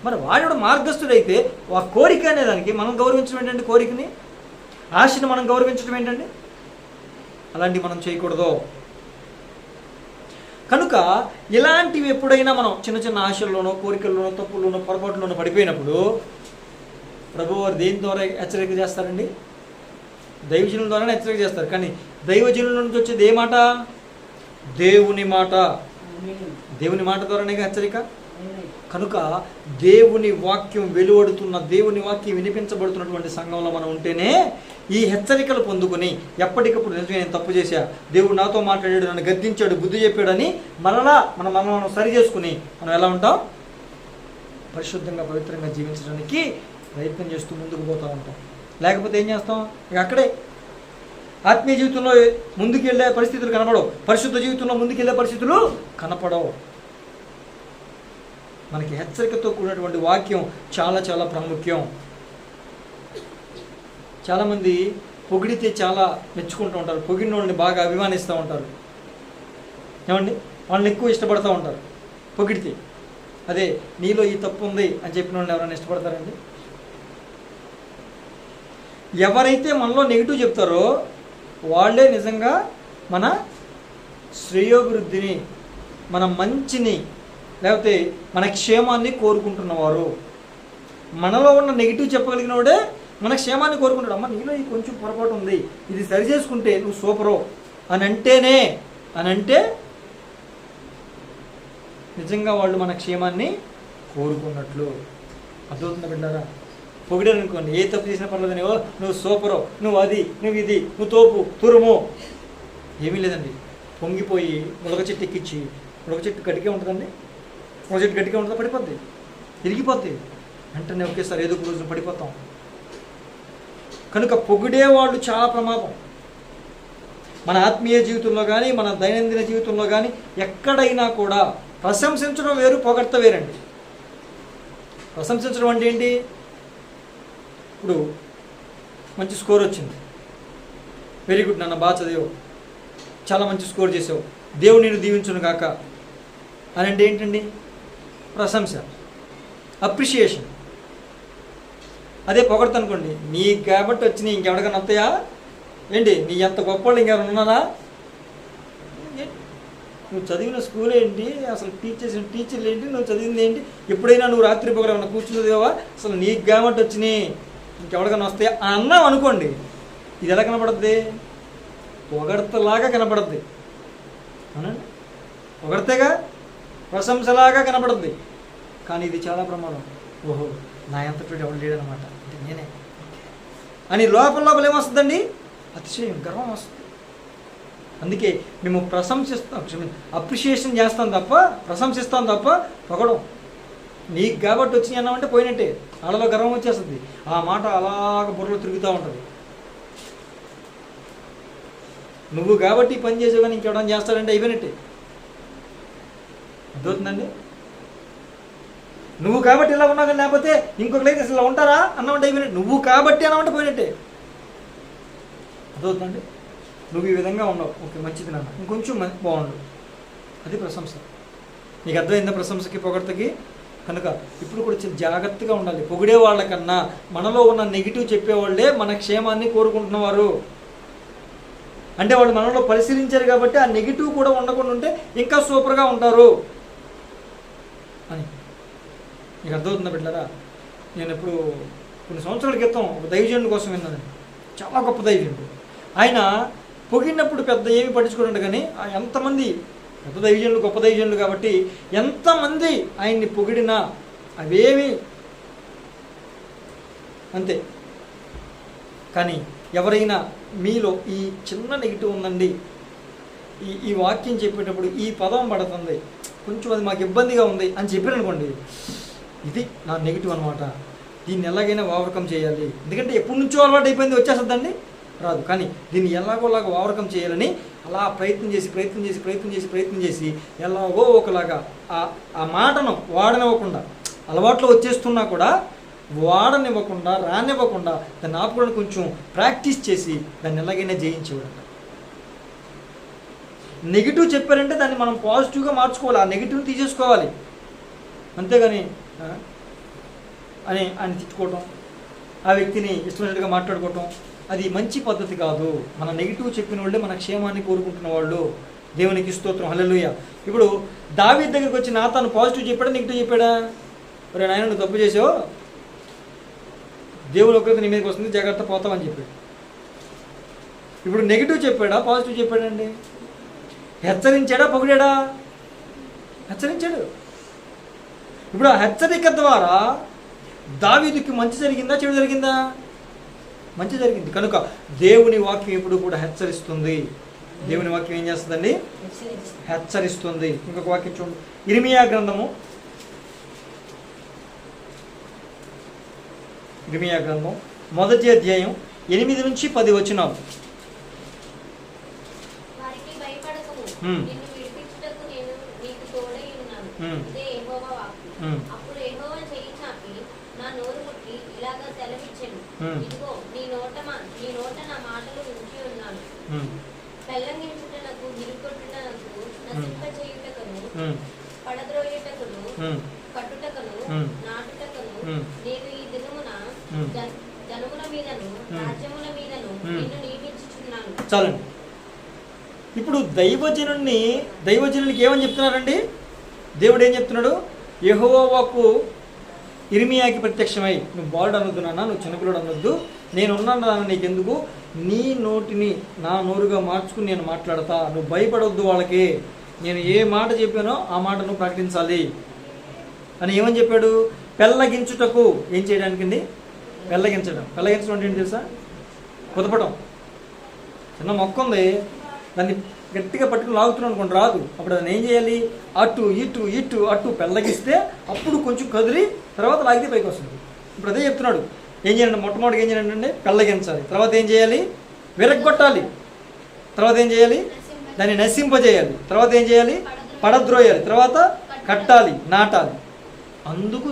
Speaker 2: మరి వాడు మార్గస్థుడైతే ఆ కోరిక అనేదానికి మనం గౌరవించడం ఏంటండి? కోరికని, ఆశని మనం గౌరవించడం ఏంటండి? అలాంటివి మనం చేయకూడదు. కనుక ఇలాంటివి ఎప్పుడైనా మనం చిన్న చిన్న ఆశల్లోనో, కోరికల్లోనో, తప్పుల్లోనో, పొరపాటులోనో పడిపోయినప్పుడు ప్రభువారు దేని ద్వారా హెచ్చరిక చేస్తారండి? దైవజనుల ద్వారానే హెచ్చరిక చేస్తారు. కానీ దైవజనుల నుంచి వచ్చేది ఏ మాట? దేవుని మాట. దేవుని మాట ద్వారానే హెచ్చరిక. కనుక దేవుని వాక్యం వెలువడుతున్న, దేవుని వాక్యం వినిపించబడుతున్నటువంటి సంఘంలో మనం ఉంటేనే ఈ హెచ్చరికలు పొందుకొని ఎప్పటికప్పుడు నిజమే నేను తప్పు చేశా, దేవుడు నాతో మాట్లాడాడు, నన్ను గద్దించాడు, బుద్ధి చెప్పాడని మరలా మనం సరి చేసుకుని మనం ఎలా ఉంటాం? పరిశుద్ధంగా, పవిత్రంగా జీవించడానికి ప్రయత్నం చేస్తూ ముందుకు పోతూ ఉంటాం. లేకపోతే ఏం చేస్తాం? ఇక అక్కడే ఆత్మీయ జీవితంలో ముందుకు వెళ్ళే పరిస్థితులు కనపడవు, పరిశుద్ధ జీవితంలో ముందుకు వెళ్ళే పరిస్థితులు కనపడవు.
Speaker 1: మనకి హెచ్చరికతో కూడినటువంటి వాక్యం చాలా చాలా ప్రాముఖ్యం. చాలామంది పొగిడితే చాలా మెచ్చుకుంటూ ఉంటారు, పొగిడిన వాళ్ళని బాగా అభిమానిస్తూ ఉంటారు. ఏమండి, వాళ్ళని ఎక్కువ ఇష్టపడుతూ ఉంటారు పొగిడితే. అదే నీలో ఈ తప్పు ఉంది అని చెప్పిన వాళ్ళని ఎవరైనా ఇష్టపడతారండి? ఎవరైతే మనలో నెగిటివ్ చెప్తారో వాళ్ళే నిజంగా మన శ్రేయోభివృద్ధిని, మన మంచిని, లేకపోతే మన క్షేమాన్ని కోరుకుంటున్నవారు. మనలో ఉన్న నెగిటివ్ చెప్పగలిగిన వాడే మన క్షేమాన్ని కోరుకుంటాడు. అమ్మ నీలో ఈ కొంచెం పొరపాటు ఉంది, ఇది సరి చేసుకుంటే నువ్వు సూపరు అని అంటే నిజంగా వాళ్ళు మన క్షేమాన్ని కోరుకున్నట్లు. అర్థమవుతుందా బిడ్డారా? పొగిడారు అనుకోండి, ఏ తప్పు చేసినా పర్లేదని, ఓ నువ్వు సూపరు, నువ్వు అది, నువ్వు ఇది, నువ్వు తోపు తురుము, ఏమీ లేదండి. పొంగిపోయి ములగ చెట్టు ఎక్కించి, ములగ చెట్టు గట్టిగా ఉంటుందండి, ములగ చెట్టు గట్టిగా ఉంటుందా? పడిపోద్ది, తిరిగిపోద్ది, వెంటనే ఒకేసారి ఏదో ఒక రోజున పడిపోతాం. కనుక పొగిడేవాళ్ళు చాలా ప్రమాదం. మన ఆత్మీయ జీవితంలో కానీ, మన దైనందిన జీవితంలో కానీ ఎక్కడైనా కూడా ప్రశంసించడం వేరు, పొగడ్త వేరండి. ప్రశంసించడం అంటే ఏంటి? ఇప్పుడు మంచి స్కోర్ వచ్చింది, వెరీ గుడ్ నాన్న, బాగా చదివావు, చాలా మంచి స్కోర్ చేసావు, దేవుడు నేను దీవించును కాక అని అంటే ఏంటండి? ప్రశంస, అప్రిషియేషన్. అదే పొగడత అనుకోండి, నీకు కాబట్టి వచ్చినాయి, ఇంకెవరికైనా వస్తాయా ఏంటి? నీ ఎంత గొప్ప వాళ్ళు ఇంకెవరైనా ఉన్నారా? నువ్వు చదివిన స్కూల్ ఏంటి, అసలు టీచర్లు ఏంటి, నువ్వు చదివింది ఏంటి, ఎప్పుడైనా నువ్వు రాత్రి పొగర ఏమన్నా కూర్చుని చదివావా, అసలు నీకు కాబట్టి వచ్చినాయి, ఇంకెవరికైనా వస్తాయా అన్నావు అనుకోండి, ఇది ఎలా కనపడుద్ది? పొగడతలాగా కనపడుద్ది. అవునండి, పొగడతేగా, ప్రశంసలాగా కనపడుద్ది. కానీ ఇది చాలా ప్రమాదం. ఓహో, నా ఎంతటి ఎవరు లేడనమాట, అంటే నేనే అని లోపల ఏమొస్తుందండి? అతిశయం, గర్వం వస్తుంది. అందుకే మేము అప్రిషియేషన్ చేస్తాం తప్ప, ప్రశంసిస్తాం తప్ప పొగడం. నీకు కాబట్టి వచ్చినాయి అన్నామంటే పోయినట్టే, వాళ్ళలో గర్వం వచ్చేస్తుంది. ఆ మాట అలాగ బుర్రలో తిరుగుతూ ఉంటుంది. నువ్వు కాబట్టి పని చేసావు కానీ ఇంకెవడం చేస్తాడంటే అయిపోయినట్టే. అర్థమవుతుందండి? నువ్వు కాబట్టి ఇలా ఉన్నావు కానీ లేకపోతే ఇంకొకరైతే అసలు ఇలా ఉంటారా అన్నామంటే అయిపోయినట్టు. నువ్వు కాబట్టి అన్నామంటే పోయినట్టే. అర్థమవుతుందండి? నువ్వు ఈ విధంగా ఉన్నావు, ఓకే మంచిది నాన్న, ఇంకొంచెం బాగుండు, అది ప్రశంస. నీకు అర్థమైందా ప్రశంసకి పొగడ్తకి? కనుక ఇప్పుడు కూడా చాలా జాగ్రత్తగా ఉండాలి. పొగిడే వాళ్ళకన్నా మనలో ఉన్న నెగిటివ్ చెప్పేవాళ్ళే మన క్షేమాన్ని కోరుకుంటున్నవారు. అంటే వాళ్ళు మనలో పరిశీలించారు కాబట్టి ఆ నెగిటివ్ కూడా ఉండకుండా ఉంటే ఇంకా సూపర్గా ఉంటారు అని. నీకు అర్థమవుతుందా బిడ్డలారా? నేను ఎప్పుడు కొన్ని సంవత్సరాల క్రితం ఒక దైవజనుడి కోసం విన్నానండి, చాలా గొప్ప దైవజనుడు. ఆయన పొగిడినప్పుడు పెద్ద ఏమి పట్టించుకోండి, కానీ ఎంతమంది పెద్ద దైవజనులు, గొప్ప దైవజనులు కాబట్టి ఎంతమంది ఆయన్ని పొగిడినా అవేమి అంతే. కానీ ఎవరైనా మీలో ఈ చిన్న నెగిటివ్ ఉందండి, ఈ వాక్యం చెప్పేటప్పుడు ఈ పదం పడుతుంది, కొంచెం అది మాకు ఇబ్బందిగా ఉంది అని చెప్పారనుకోండి, ఇది నా నెగిటివ్ అనమాట, దీన్ని ఎలాగైనా ఓవర్కమ్ చేయాలి. ఎందుకంటే ఎప్పటి నుంచో అలవాటు అయిపోయింది, వచ్చేస్తుందండి, రాదు. కానీ దీన్ని ఎలాగోలాగా ఓవర్కమ్ చేయాలని అలా ప్రయత్నం చేసి ఎలాగో ఒకలాగా ఆ మాటను వాడనివ్వకుండా, అలవాట్లో వచ్చేస్తున్నా కూడా వాడనివ్వకుండా, రానివ్వకుండా దాన్ని ఆపుకోవడానికి కొంచెం ప్రాక్టీస్ చేసి దాన్ని ఎలాగైనా జయించేవాడు. నెగిటివ్ చెప్పారంటే దాన్ని మనం పాజిటివ్గా మార్చుకోవాలి, ఆ నెగిటివ్ని తీసేసుకోవాలి. అంతేగాని అని ఆయన తిట్టుకోవటం, ఆ వ్యక్తిని ఇష్టమైనట్టుగా మాట్లాడుకోవటం, అది మంచి పద్ధతి కాదు. మన నెగిటివ్ చెప్పిన వాళ్ళే మన క్షేమాన్ని కోరుకుంటున్న వాళ్ళు. దేవునికి స్తోత్రం, హల్లెలూయా. ఇప్పుడు దావీదు దగ్గరికి వచ్చి నాతాను పాజిటివ్ చెప్పాడా, నెగిటివ్ చెప్పాడా? మరి నాయన నువ్వు తప్పు చేసావు, దేవుని ఒకరికి నీ మీదకి వస్తుంది, జాగ్రత్త పోతామని చెప్పాడు. ఇప్పుడు నెగిటివ్ చెప్పాడా, పాజిటివ్ చెప్పాడండి? హెచ్చరించాడా, పొగిడాడా? హెచ్చరించాడు. ఇప్పుడు ఆ హెచ్చరిక ద్వారా దావీదుకి మంచి జరిగిందా, చెడు జరిగిందా? మంచి జరిగింది. కనుక దేవుని వాక్యం ఎప్పుడు కూడా హెచ్చరిస్తుంది. దేవుని వాక్యం ఏం చేస్తుందండి? హెచ్చరిస్తుంది. ఇంకొక వాక్యం చూడండి, ఇర్మియా గ్రంథం 1వ అధ్యాయం 8 నుంచి 10 వచనాలు.
Speaker 3: వారికి భయపడకుము, నిన్ను విడిపించుటకు నేను నీకు తోడై ఉన్నాను. ఇదే యెహోవా వాక్కు. అప్పుడు యెహోవా చెయ్యి చాపి నా నోరు ముట్టి ఇలాగ సెలవిచ్చెను, ఇదిగో నీ నోట నా మాటలు ఉంచి ఉన్నాను. పెళ్ళంగించుటకు, గిరికొట్టుటకు, నశింపచేయుటకును, పడద్రోయుటకును, కట్టుటకును, నాటుటకును నేను ఈ దినమున జనముల మీదను రాజ్యముల మీదను నిన్ను నియమించుచున్నాను.
Speaker 2: చాలండి. ఇప్పుడు దైవజనునికి ఏమని చెప్తున్నారండి? దేవుడు ఏం చెప్తున్నాడు? యెహోవా వాక్కు ఇర్మియాకి ప్రత్యక్షమై, నువ్వు బాలుడు అనొద్దు నాన్న, నువ్వు చిన్నపిల్లడు అనొద్దు, నేనున్నాను నాన్న నీకెందుకు, నీ నోటిని నా నోరుగా మార్చుకుని నేను మాట్లాడతా, నువ్వు భయపడొద్దు వాళ్ళకి, నేను ఏ మాట చెప్పానో ఆ మాట నువ్వు ప్రకటించాలి అని ఏమని చెప్పాడు? పెళ్ళగించుటకు. ఏం చేయడానికండి? పెళ్ళగించడం అంటే ఏంటి తెలుసా? కుదపడం. చిన్న మొక్క ఉంది, దాన్ని గట్టిగా పట్టుకుని లాగుతున్నాం అనుకోండి, రాదు. అప్పుడు దాన్ని ఏం చేయాలి? అటు ఇటు ఇటు అటు పెళ్ళగిస్తే అప్పుడు కొంచెం కదిలి తర్వాత లాగితే పైకి వస్తుంది. ఇప్పుడు అదే చెప్తున్నాడు. ఏం చేయాలంటే మొట్టమొదటిగా ఏం చేయాలంటే పెళ్ళగించాలి, తర్వాత ఏం చేయాలి? విరగ్గొట్టాలి, తర్వాత ఏం చేయాలి? దాన్ని నశింపజేయాలి, తర్వాత ఏం చేయాలి? పడద్రోయాలి, తర్వాత కట్టాలి, నాటాలి. అందుకు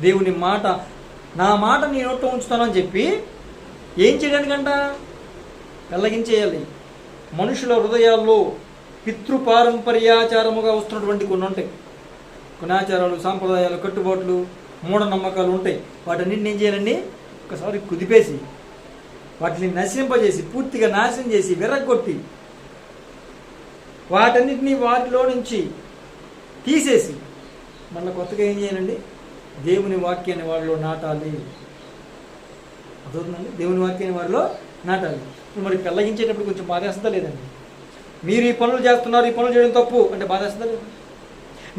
Speaker 2: దేవుని మాట, నా మాట నీ నోట్లో ఉంచుతానని చెప్పి ఏం చేయడానికంట? పెళ్ళగించేయాలి. మనుషుల హృదయాల్లో పితృపారంపర్యాచారముగా వస్తున్నటువంటి కొన్ని ఉంటాయి, కొన్ని ఆచారాలు, సాంప్రదాయాలు, కట్టుబాట్లు, మూఢనమ్మకాలు ఉంటాయి. వాటన్నింటిని ఏం చేయాలండి? ఒకసారి కుదిపేసి వాటిని నశింపజేసి పూర్తిగా నాశనం చేసి విరగొట్టి వాటన్నిటినీ వాటిలో నుంచి తీసేసి మళ్ళీ కొత్తగా ఏం చేయాలండి? దేవుని వాక్యాన్ని వారిలో నాటాలి. అదవుతుందండి, దేవుని వాక్యాన్ని వారిలో నాటాలి. మరి పెళ్ళగించేటప్పుడు కొంచెం బాధేస్తుందా లేదండి? మీరు ఈ పనులు చేస్తున్నారు, ఈ పనులు చేయడం తప్పు అంటే బాధేస్తుందా లేదా?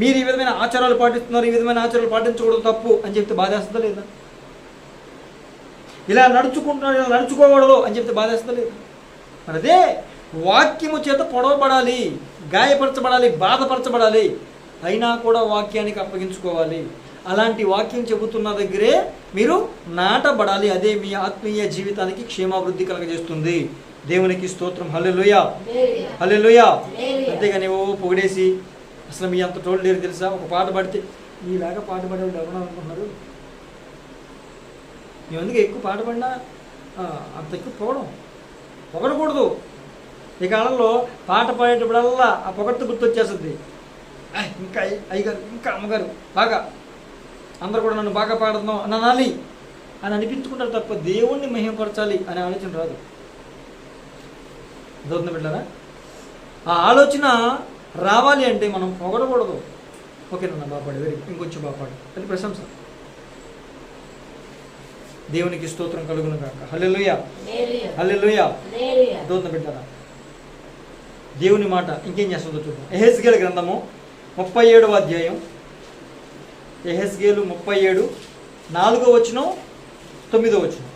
Speaker 2: మీరు ఈ విధమైన ఆచారాలు పాటిస్తున్నారు, ఈ విధమైన ఆచారాలు పాటించకూడదు తప్పు అని చెప్తే బాధేస్తుందా లేదా? ఇలా నడుచుకుంటున్నారు, ఇలా నడుచుకోకూడదు అని చెప్తే బాధేస్తుందా లేదా? మరి అదే వాక్యము చేత పొడవబడాలి, గాయపరచబడాలి, బాధపరచబడాలి, అయినా కూడా వాక్యానికి అప్పగించుకోవాలి. అలాంటి వాక్యం చెబుతున్న దగ్గరే మీరు నాటబడాలి. అదే మీ ఆత్మీయ జీవితానికి క్షేమాభివృద్ధి కలగజేస్తుంది. దేవునికి స్తోత్రం. హల్లెలూయా, హల్లెలూయా. అంతేగాని ఓ పొగిడేసి అసలు మీ అంత తోడు లేరు తెలుసా? ఒక పాట పాడితే మీలాగా పాట పాడేవాళ్ళు ఎవరు అనుకుంటున్నారు? మేము ఎందుకు ఎక్కువ పాట పాడినా అంత ఎక్కువ పొగడకూడదు. ఈ కాలంలో పాట పాడేటప్పుడల్లా ఆ పొగట్టు గుర్తొచ్చేస్తుంది. ఇంకా అయ్యగారు, ఇంకా అమ్మగారు బాగా, అందరు కూడా నన్ను బాగా పాడుతున్నాం అని అనాలి అని అనిపించుకుంటారు తప్ప దేవుణ్ణి మహిమపరచాలి అనే ఆలోచన రాదు. దూరం బిడ్డారా, ఆ ఆలోచన రావాలి అంటే మనం పొగడకూడదు. ఓకే నన్ను బాగుపడి, వెరీ ఇంకొంచెం బాగుపడి, అది ప్రశంస. దేవునికి స్తోత్రం కలుగును కాక. హల్లెలూయా, హల్లెలూయా. దూరం బిడ్డారా, దేవుని మాట ఇంకేం చేస్తుందో చూద్దాం. యెహెజ్కేలు గ్రంథము 37వ అధ్యాయం. యెహెజ్కేలు 37, 4వ వచనం, 9వ వచనం.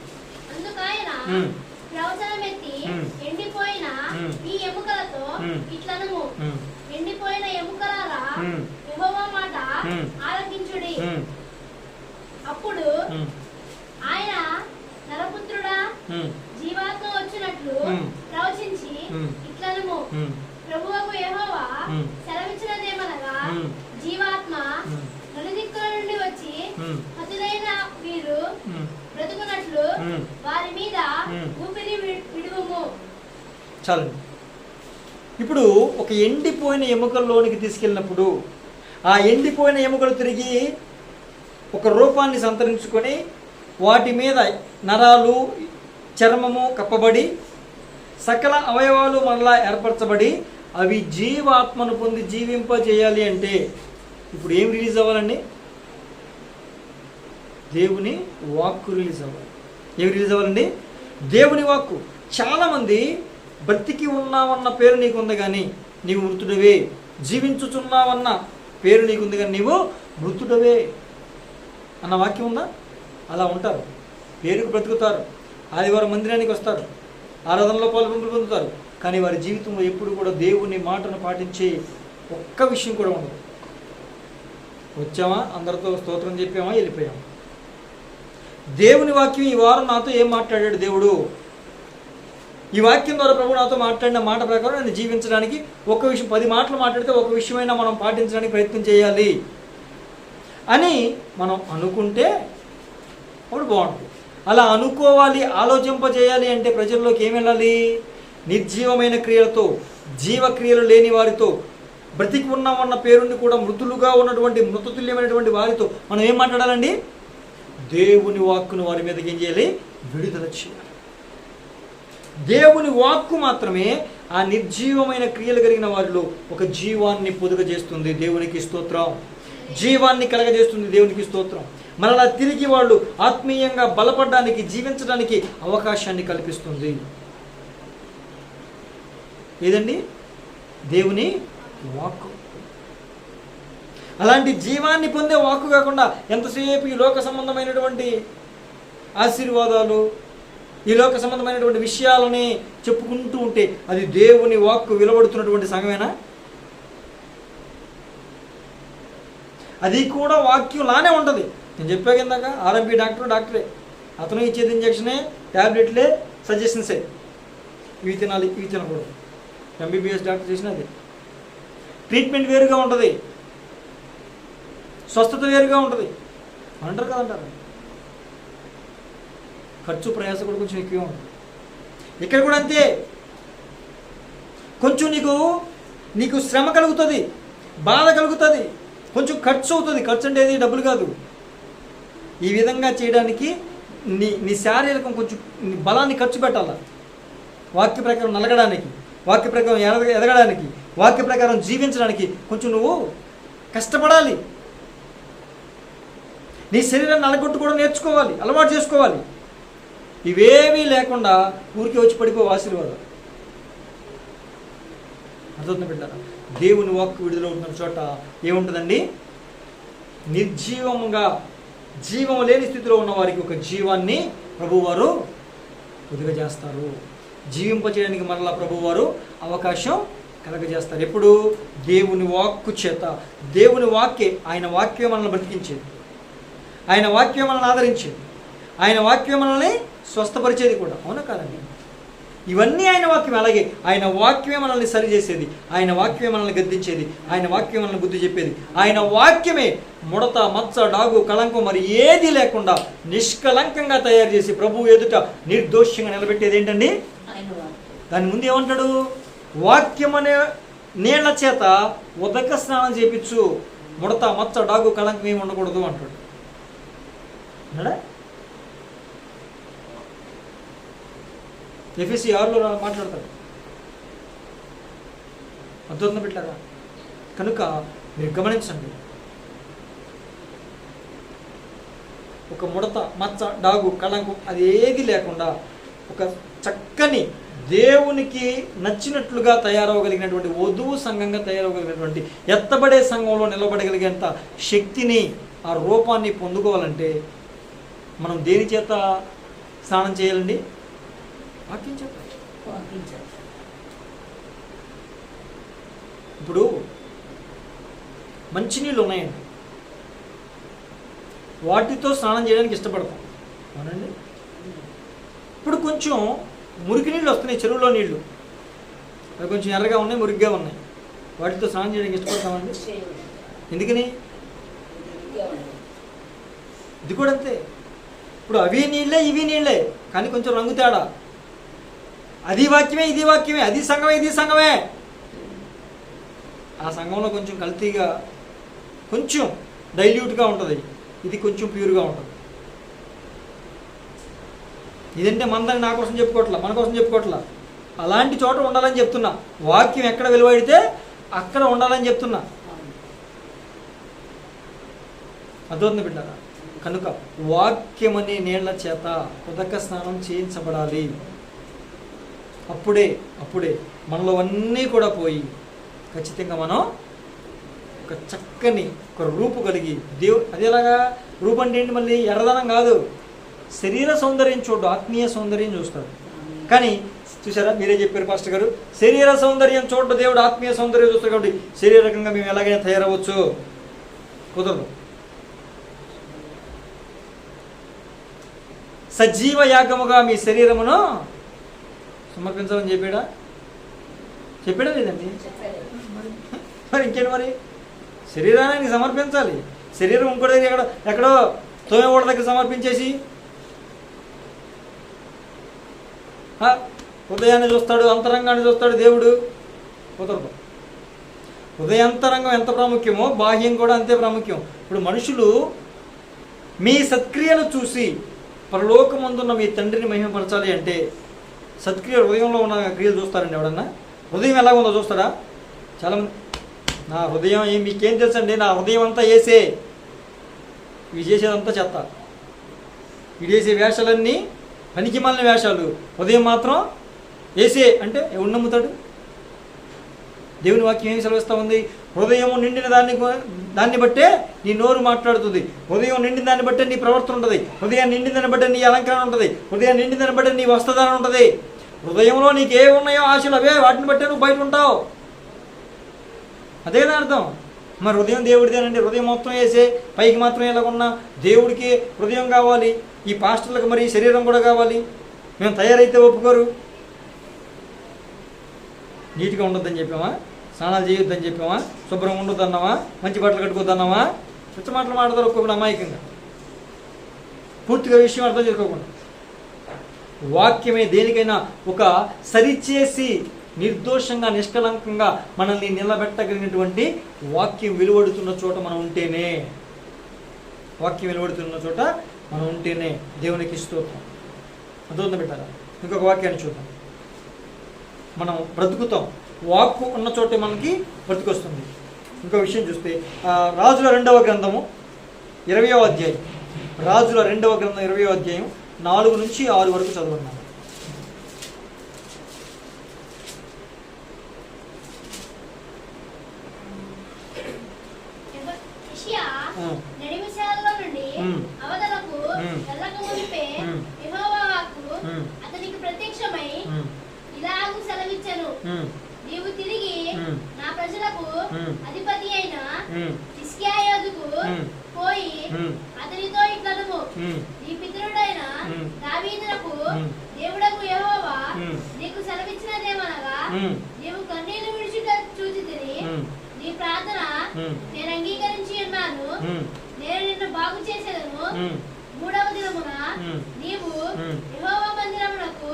Speaker 3: ఎండిపోయిన ఈ ఎముకలతో ఇట్లనము, ఎండిపోయిన ఎముకలారా యెహోవా మాట ఆలకించుడి. అప్పుడు ఆయన నరపుత్రుడా, జీవాత్మ వచ్చినట్లు ప్రవచించి ఇట్లనము, ప్రభువకు యెహోవా సెలవిచ్చినదేమనగా, జీవాత్మ నలుదిక్కుల నుండి వచ్చి హతులైన వీరు బ్రతుకున్నట్లు వారి మీద ఊపిరి విడువుము.
Speaker 2: చాలండి. ఇప్పుడు ఒక ఎండిపోయిన ఎముకల్లోనికి తీసుకెళ్ళినప్పుడు ఆ ఎండిపోయిన ఎముకలు తిరిగి ఒక రూపాన్ని సంతరించుకొని వాటి మీద నరాలు, చర్మము కప్పబడి సకల అవయవాలు మరలా ఏర్పరచబడి అవి జీవాత్మను పొంది జీవింపజేయాలి అంటే ఇప్పుడు ఏం రిలీజ్ అవ్వాలండి? దేవుని వాక్కు రిలీజ్ అవ్వాలి. ఏం రిలీజ్ అవ్వాలండి? దేవుని వాక్కు. చాలామంది బ్రతికి ఉన్నావన్న పేరు నీకు ఉంది కానీ నీవు మృతుడవే, జీవించుచున్నావన్న పేరు నీకుంది కానీ నీవు మృతుడవే అన్న వాక్యం ఉందా? అలా ఉంటారు, పేరుకు బ్రతుకుతారు, ఆదివారం మందిరానికి వస్తారు, ఆరాధనలో పాల్గొంపులు పొందుతారు, కానీ వారి జీవితంలో ఎప్పుడు కూడా దేవుని మాటను పాటించే ఒక్క విషయం కూడా ఉండదు. వచ్చామా, అందరితో స్తోత్రం చెప్పామా, వెళ్ళిపోయామా. దేవుని వాక్యం ఈ వారం నాతో ఏం మాట్లాడాడు దేవుడు? ఈ వాక్యం ద్వారా ప్రభు నాతో మాట్లాడిన మాట ప్రకారం నేను జీవించడానికి ఒక విషయం 10 మాటలు మాట్లాడితే ఒక విషయమైనా మనం పాటించడానికి ప్రయత్నం చేయాలి అని మనం అనుకుంటే అప్పుడు బాగుంటుంది. అలా అనుకోవాలి, ఆలోచింపజేయాలి అంటే ప్రజల్లోకి ఏమి వెళ్ళాలి? నిర్జీవమైన క్రియలతో, జీవక్రియలు లేని వారితో, బ్రతికి ఉన్నామన్న పేరుండి కూడా మృతులుగా ఉన్నటువంటి మృతతుల్యమైనటువంటి వారితో మనం ఏం మాట్లాడాలండి? దేవుని వాక్కును వారి మీదకి ఏం చేయాలి? విడుదల చేయాలి. దేవుని వాక్కు మాత్రమే ఆ నిర్జీవమైన క్రియలు కలిగిన వారిలో ఒక జీవాన్ని పొదుగజేస్తుంది. దేవునికి స్తోత్రం. జీవాన్ని కలగజేస్తుంది. దేవునికి స్తోత్రం. మరలా తిరిగి వాళ్ళు ఆత్మీయంగా బలపడడానికి, జీవించడానికి అవకాశాన్ని కల్పిస్తుంది. ఏదండి? దేవుని వాక్కు. అలాంటి జీవాన్ని పొందే వాక్కు కాకుండా ఎంతసేపు ఈ లోక సంబంధమైనటువంటి ఆశీర్వాదాలు, ఈ లోక సంబంధమైనటువంటి విషయాలని చెప్పుకుంటూ ఉంటే అది దేవుని వాక్కు విలువడుతున్నటువంటి సంఘమేనా? అది కూడా వాక్యంలానే ఉంటుంది. నేను చెప్పాక ఇందాక ఆర్ఎంపీ డాక్టరే, అతను ఇచ్చేది ఇంజక్షనే, ట్యాబ్లెట్లే, సజెషన్సే. ఇవి తినాలి, ఇవి తినకూడదు. ఎంబీబీఎస్ డాక్టర్ చేసిన అది. ట్రీట్మెంట్ వేరుగా ఉంటుంది, స్వస్థత వేరుగా ఉంటుంది అంటారు కదంటారు. ఖర్చు ప్రయాస కూడా కొంచెం ఎక్కువ ఉంటుంది. ఇక్కడ కూడా అంతే. కొంచెం నీకు శ్రమ కలుగుతుంది, బాధ కలుగుతుంది, కొంచెం ఖర్చు అవుతుంది. ఖర్చు అంటే ఏది డబ్బులు కాదు. ఈ విధంగా చేయడానికి నీ శారీరకం కొంచెం బలాన్ని ఖర్చు పెట్టాలి. వాక్య ప్రకారం నలగడానికి, వాక్య ప్రకారం ఎదగడానికి, వాక్య ప్రకారం జీవించడానికి కొంచెం నువ్వు కష్టపడాలి. నీ శరీరాన్ని నలగొట్టుకోవడం నేర్చుకోవాలి, అలవాటు చేసుకోవాలి. ఇవేమీ లేకుండా ఊరికే వచ్చి పడిపోవు ఆశీర్వాదం. అర్థవుతుంది బిడ్డారా? దేవుని వాక్కు విడుదల ఉంటున్న చోట ఏముంటుందండి? నిర్జీవంగా, జీవం లేని స్థితిలో ఉన్న వారికి ఒక జీవాన్ని ప్రభువారు ఉదగజేస్తారు. జీవింపచేయడానికి మరలా ప్రభువారు అవకాశం కలగజేస్తారు. ఎప్పుడు? దేవుని వాక్కు చేత. దేవుని వాక్యే, ఆయన వాక్యం మనల్ని బ్రతికించేది, ఆయన వాక్యం మనల్ని ఆదరించేది, ఆయన వాక్యం మనల్ని స్వస్థపరిచేది కూడా. అవునా కాదండి? ఇవన్నీ ఆయన వాక్యం. అలాగే ఆయన వాక్యమే మనల్ని సరిచేసేది, ఆయన వాక్యమే మనల్ని గద్దించేది, ఆయన వాక్యం మనల్ని బుద్ధి చెప్పేది. ఆయన వాక్యమే ముడత, మచ్చ, డాగు, కళంకం మరి ఏది లేకుండా నిష్కలంకంగా తయారు చేసి ప్రభు ఎదుట నిర్దోషంగా నిలబెట్టేది ఏంటండి? దాని ముందు ఏమంటాడు? వాక్యం అనే నీళ్ల చేత ఉదక స్నానం చేయించు, ముడత, మచ్చ, డాగు, కళంకం ఏమి ఉండకూడదు అంటాడు. ఎఫ్ఎస్సి 6లో మాట్లాడతాడు. అర్థం పెట్టారా? కనుక మీరు గమనించండి, ఒక ముడత, మచ్చ, డాగు, కళంకం అది ఏది లేకుండా ఒక చక్కని దేవునికి నచ్చినట్లుగా తయారవగలిగినటువంటి వధువు సంఘంగా తయారవగలిగినటువంటి ఎత్తబడే సంఘంలో నిలబడగలిగేంత శక్తిని, ఆ రూపాన్ని పొందుకోవాలంటే మనం దేని చేత స్నానం చేయాలండి? వాక్యం చేత. ఇప్పుడు మంచినీళ్ళు ఉన్నాయండి, వాటితో స్నానం చేయడానికి ఇష్టపడతాం, అవునండి? ఇప్పుడు కొంచెం మురికి నీళ్ళు వస్తున్నాయి, చెరువులో నీళ్ళు, అవి కొంచెం ఎర్రగా ఉన్నాయి, మురిగ్గా ఉన్నాయి, వాటితో స్నానం చేయడానికి ఇష్టపడతామండి. ఎందుకని? ఇది కూడా అంతే. ఇప్పుడు అవి నీళ్ళే, ఇవి నీళ్ళే, కానీ కొంచెం రంగు తేడా. అది వాక్యమే, ఇది వాక్యమే, అది సంఘమే, ఇది సంఘమే. ఆ సంఘంలో కొంచెం కల్తీగా, కొంచెం డైల్యూట్గా ఉంటుంది, ఇది కొంచెం ప్యూర్గా ఉంటుంది. ఇదంటే మనదని నా కోసం చెప్పుకోవట్లా, మన కోసం చెప్పుకోవట్లా. అలాంటి చోట ఉండాలని చెప్తున్నా. వాక్యం ఎక్కడ వెలువడితే అక్కడ ఉండాలని చెప్తున్నా. అర్థవుతుంది బిడ్డారా? కనుక వాక్యం అనే నీళ్ల చేత ఉదక స్నానం చేయించబడాలి. అప్పుడే మనలో అన్నీ కూడా పోయి ఖచ్చితంగా మనం ఒక చక్కని ఒక రూపు కలిగి అదేలాగా రూపం అంటే ఏంటి? మళ్ళీ ఎర్రదనం కాదు, శరీర సౌందర్యం చూడు, ఆత్మీయ సౌందర్యం చూస్తాడు. కానీ చూసారా, మీరే చెప్పారు పాస్టర్ గారు, శరీర సౌందర్యం చూడ దేవుడు ఆత్మీయ సౌందర్యం చూస్తాడు. కాబట్టి శరీరకంగా మేము ఎలాగైనా తయారవచ్చు, కుదరదు. సజీవ యాగముగా మీ శరీరమును
Speaker 1: సమర్పించాలని చెప్పాడా లేదండి? మరి ఇంకేంటి మరి? శరీరానికి సమర్పించాలి. శరీరం ఇంకో దగ్గర ఎక్కడో తోమేవాడి దగ్గర సమర్పించేసి హృదయాన్ని చూస్తాడు, అంతరంగాన్ని చూస్తాడు దేవుడు. కుదరదు. హృదయాంతరంగం ఎంత ప్రాముఖ్యమో బాహ్యం కూడా అంతే ప్రాముఖ్యం. ఇప్పుడు మనుషులు మీ సత్క్రియలు చూసి పరలోకమందున్న మీ తండ్రిని మహిమపరచాలి అంటే సత్క్రియ హృదయంలో ఉన్న క్రియలు చూస్తారండి. ఎవడన్నా హృదయం ఎలా ఉందో చూస్తాడా? చాలామంది నా హృదయం మీకేం తెలుసండి, నా హృదయం అంతా వేసే, ఇవి చేసేదంతా చెత్త, ఇవి చేసే వేషాలన్నీ పనికి మాలిన వేషాలు, హృదయం మాత్రం వేసే అంటే ఎవడు నమ్ముతాడు? దేవుని వాక్యం ఏమి సెలవిస్తూ ఉంది? హృదయం నిండిన దాన్ని బట్టే నీ నోరు మాట్లాడుతుంది, హృదయం నిండిన దాన్ని బట్టే నీ ప్రవర్తన ఉంటుంది, హృదయం నిండిన దాన్ని బట్టే నీ అలంకరణ ఉంటుంది, హృదయం నిండిన దాన్ని బట్టే నీ వస్త్రధారణ ఉంటుంది. హృదయంలో నీకు ఏ ఉన్నాయో ఆశలు అవే, వాటిని బట్టే నువ్వు బయట ఉంటావు. అదే అర్థం. మరి హృదయం దేవుడిదేనండి. హృదయం మొత్తం వేసే, పైకి మాత్రం ఎలాగున్నా దేవుడికి హృదయం కావాలి. ఈ పాస్టర్లకు మరి శరీరం కూడా కావాలి. మేము తయారైతే ఒప్పుకోరు. నీట్గా ఉండొద్దని చెప్పామా? స్నానాలు చేయొద్దని చెప్పామా? శుభ్రంగా ఉండొద్దన్నావా? మంచి బట్టలు కట్టుకోద్దన్నావా? స్వచ్ఛ మాటలు మాట్లాడతారు ఒక్కొక్కరు అమాయకంగా, పూర్తిగా విషయం అర్థం చేసుకోకుండా. వాక్యమే దేనికైనా ఒక సరిచేసి నిర్దోషంగా నిష్కలంకంగా మనల్ని నిలబెట్టగలిగినటువంటి వాక్యం వెలువడుతున్న చోట మనం ఉంటేనే, వాక్యం వెలువడుతున్న చోట మనం ఉంటేనే దేవునికి స్తోత్రం. అర్థం పెట్టారా? ఇంకొక వాక్యాన్ని చూద్దాం. మనం బ్రతుకుతాం, వాక్కు ఉన్న చోటే మనకి బ్రతుకొస్తుంది. ఇంకో విషయం చూస్తే రాజుల 2వ గ్రంథము 20వ అధ్యాయం, రాజుల 2వ గ్రంథం 20వ అధ్యాయం 4 నుంచి 6 వరకు చదువున్నాను.
Speaker 3: నీవు తిరిగి నా ప్రజలకు అధిపతి అయిన హిజ్కియాకు పోయి అతనితో ఇట్లనుము, నీ పితరుడైన దావీదునకు దేవుడకు యెహోవా నీకు సెలవిచ్చినదేమనగా, నీవు కన్నీళ్లు విడిచుట చూచితిని, నీ ప్రార్థన నేను అంగీకరించి ఉన్నాను, నేను నిన్ను బాగు చేసేదను. 3వ దినమున నీవు యెహోవా మందిరమునకు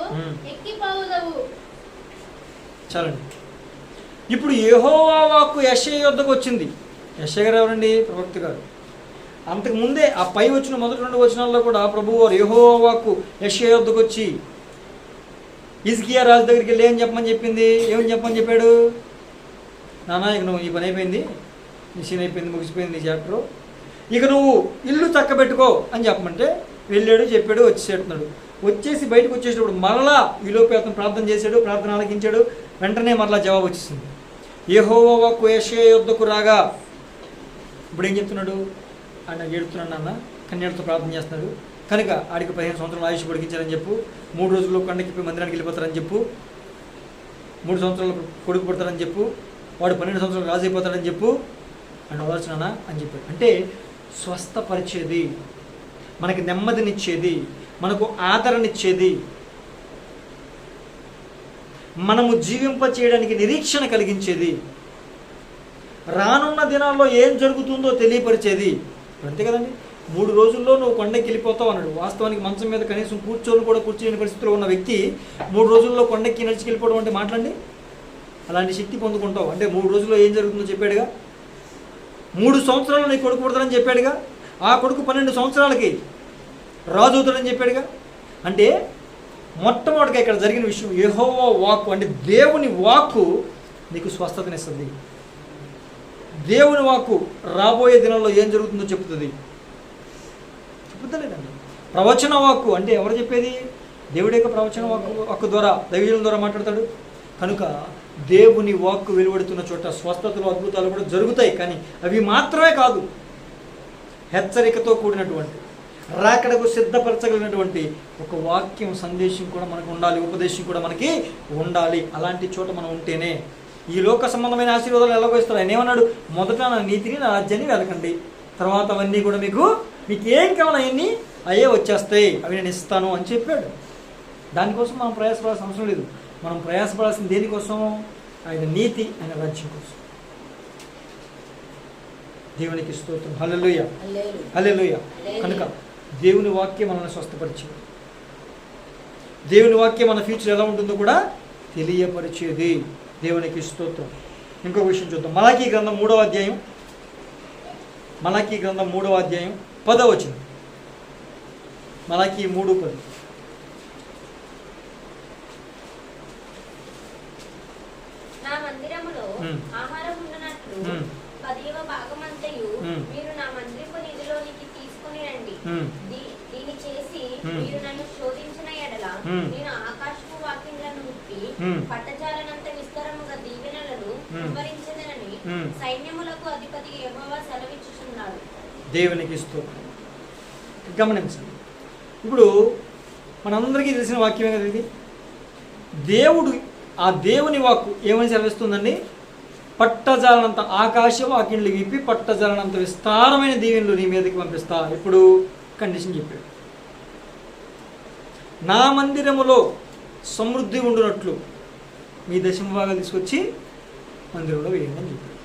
Speaker 3: ఎక్కిపోవుదవు.
Speaker 1: చాలండి. ఇప్పుడు యెహోవా వాక్కు యెషయా యొద్దకు వచ్చింది. యెషయా గారు ఎవరండి? ప్రవక్త గారు. అంతకు ముందే ఆ పై వచ్చిన మొదటి 2 వచనాల్లో కూడా ప్రభువు వారు యెహోవా వాక్కు యెషయా యొద్దకు వచ్చి హిజ్కియా రాజు దగ్గరికి వెళ్ళి ఏం చెప్పమని చెప్పింది? ఏమని చెప్పమని చెప్పాడు? నాన్న, ఇక నువ్వు ఈ పని అయిపోయింది, నీ సీన్ అయిపోయింది, ముగిసిపోయింది ఈ చాప్టరు, ఇక నువ్వు ఇల్లు చక్కబెట్టుకో అని చెప్పమంటే వెళ్ళాడు, చెప్పాడు, వచ్చేసేస్తున్నాడు. వచ్చేసి బయటకు వచ్చేటప్పుడు మరలా ఈలోపు అతను ప్రార్థన చేశాడు, ప్రార్థన ఆలకించాడు, వెంటనే మరలా జవాబు వచ్చేసింది. యెహోవా వాక్కు యెషయా యొద్దకు రాగా ఇప్పుడు ఏం చెప్తున్నాడు? ఆయన ఏడుతున్నాడు, నాన్న కన్యలతో ప్రార్థన చేస్తున్నాడు కనుక ఆడికి 15 సంవత్సరాలు ఆయుష్ పొడిగించారని చెప్పు, 3 రోజుల్లో కొండకి మందిరానికి వెళ్ళిపోతారని చెప్పు, 3 సంవత్సరాలు కొడుకు పుడతారని చెప్పు, వాడు 12 సంవత్సరాలు రాజు అయిపోతాడని చెప్పు అని ఆలోచన అని చెప్పాడు. అంటే స్వస్థపరిచేది, మనకి నెమ్మదినిచ్చేది, మనకు ఆదరణిచ్చేది, మనము జీవింప చేయడానికి నిరీక్షణ కలిగించేది, రానున్న దినాల్లో ఏం జరుగుతుందో తెలియపరిచేది. అంతే కదండి. 3 రోజుల్లో నువ్వు కొండకి వెళ్ళిపోతావు అన్నాడు. వాస్తవానికి మంచం మీద కనీసం కూర్చోని పరిస్థితిలో ఉన్న వ్యక్తి 3 రోజుల్లో కొండకి నడిచి వెళ్ళిపోవడం అంటే మాట్లాడండి, అలాంటి శక్తి పొందుకుంటావు. అంటే 3 రోజుల్లో ఏం జరుగుతుందో చెప్పాడుగా. 3 సంవత్సరాలు నీ కొడుకు పుడతాడని చెప్పాడుగా. ఆ కొడుకు 12 సంవత్సరాలకి రాజు అవుతాడని చెప్పాడుగా. అంటే మొట్టమొదటిగా ఇక్కడ జరిగిన విషయం యెహోవా వాక్కు, అంటే దేవుని వాక్కు నీకు స్వస్థతనిస్తుంది. దేవుని వాక్కు రాబోయే దినాల్లో ఏం జరుగుతుందో చెప్తుంది. చెప్తలేదండి. ప్రవచన వాక్కు అంటే ఎవరు చెప్పేది? దేవుడి యొక్క ప్రవచన వాక్కు ద్వారా, దైవజనుల ద్వారా మాట్లాడతాడు. కనుక దేవుని వాక్కు వెలువడుతున్న చోట స్వస్థతలు, అద్భుతాలు కూడా జరుగుతాయి. కానీ అవి మాత్రమే కాదు, హెచ్చరికతో కూడినటువంటి, రాకడకు సిద్ధపరచగలిగినటువంటి ఒక వాక్యం, సందేశం కూడా మనకు ఉండాలి, ఉపదేశం కూడా మనకి ఉండాలి. అలాంటి చోట మనం ఉంటేనే ఈ లోక సంబంధమైన ఆశీర్వాదాలు ఎలాగో ఆయన ఏమన్నాడు? మొదట నా నీతిని, నా రాజ్యాన్ని వెలకండి, తర్వాత అవన్నీ కూడా మీకు ఏం కావాలి అవన్నీ అయ్యే వచ్చేస్తాయి, అవి నేను ఇస్తాను అని చెప్పాడు. దానికోసం మనం ప్రయాసపడాల్సిన అవసరం లేదు.
Speaker 2: మనం ప్రయాసపడాల్సిన దేనికోసం? ఆయన నీతి, ఆయన రాజ్యం కోసం. దేవునికి స్తోత్రం. హల్లెలూయా, హల్లెలూయా. కనుక దేవుని వాక్యం మనల్ని స్వస్థపరిచేది. దేవుని వాక్యం మన ఫ్యూచర్ ఎలా ఉంటుందో కూడా తెలియపరిచేది. దేవునికి స్తోత్రం. ఇంకొక విషయం చూద్దాం. మలాకీ గ్రంథం 3వ అధ్యాయం, మలాకీ గ్రంథం 3వ అధ్యాయం 10వ వచనం. మలాకీ 3:10.
Speaker 3: నా మందిరములో ఆహారం ఉండనట్లు 10వ భాగమంతయు మీరు నా మందిరపు నిధిలోనికి తీసుకొని రండి. దీన్ని చేసి మీరు నన్ను శోధించిన ఎడల నేను ఆకాశపు వాక్యములను విప్పి పట్టజాలనంత విస్తారముగా దీవెనలను కుమ్మరించదనని సైన్యములకు అధిపతి యెహోవా సెలవిచ్చుచున్నాడు.
Speaker 2: దేవునికి స్తోత్రం. గమనించండి, ఇప్పుడు మనందరికీ తెలిసిన వాక్యమే కదా ఇది. దేవుడు, ఆ దేవుని వాక్కు ఏమని సెలవిస్తుందండి? పట్టజాలనంత ఆకాశ వాక్యములు విప్పి పట్టజాలనంత విస్తారమైన దీవెనలు నీ మీదకి పంపిస్తా. ఇప్పుడు కండిషన్ చెప్పాడు, నా మందిరములో సమృద్ధి ఉండునట్లు మీ దశమ భాగాలు తీసుకొచ్చి మందిరంలో వేయండి అని చెప్పాడు.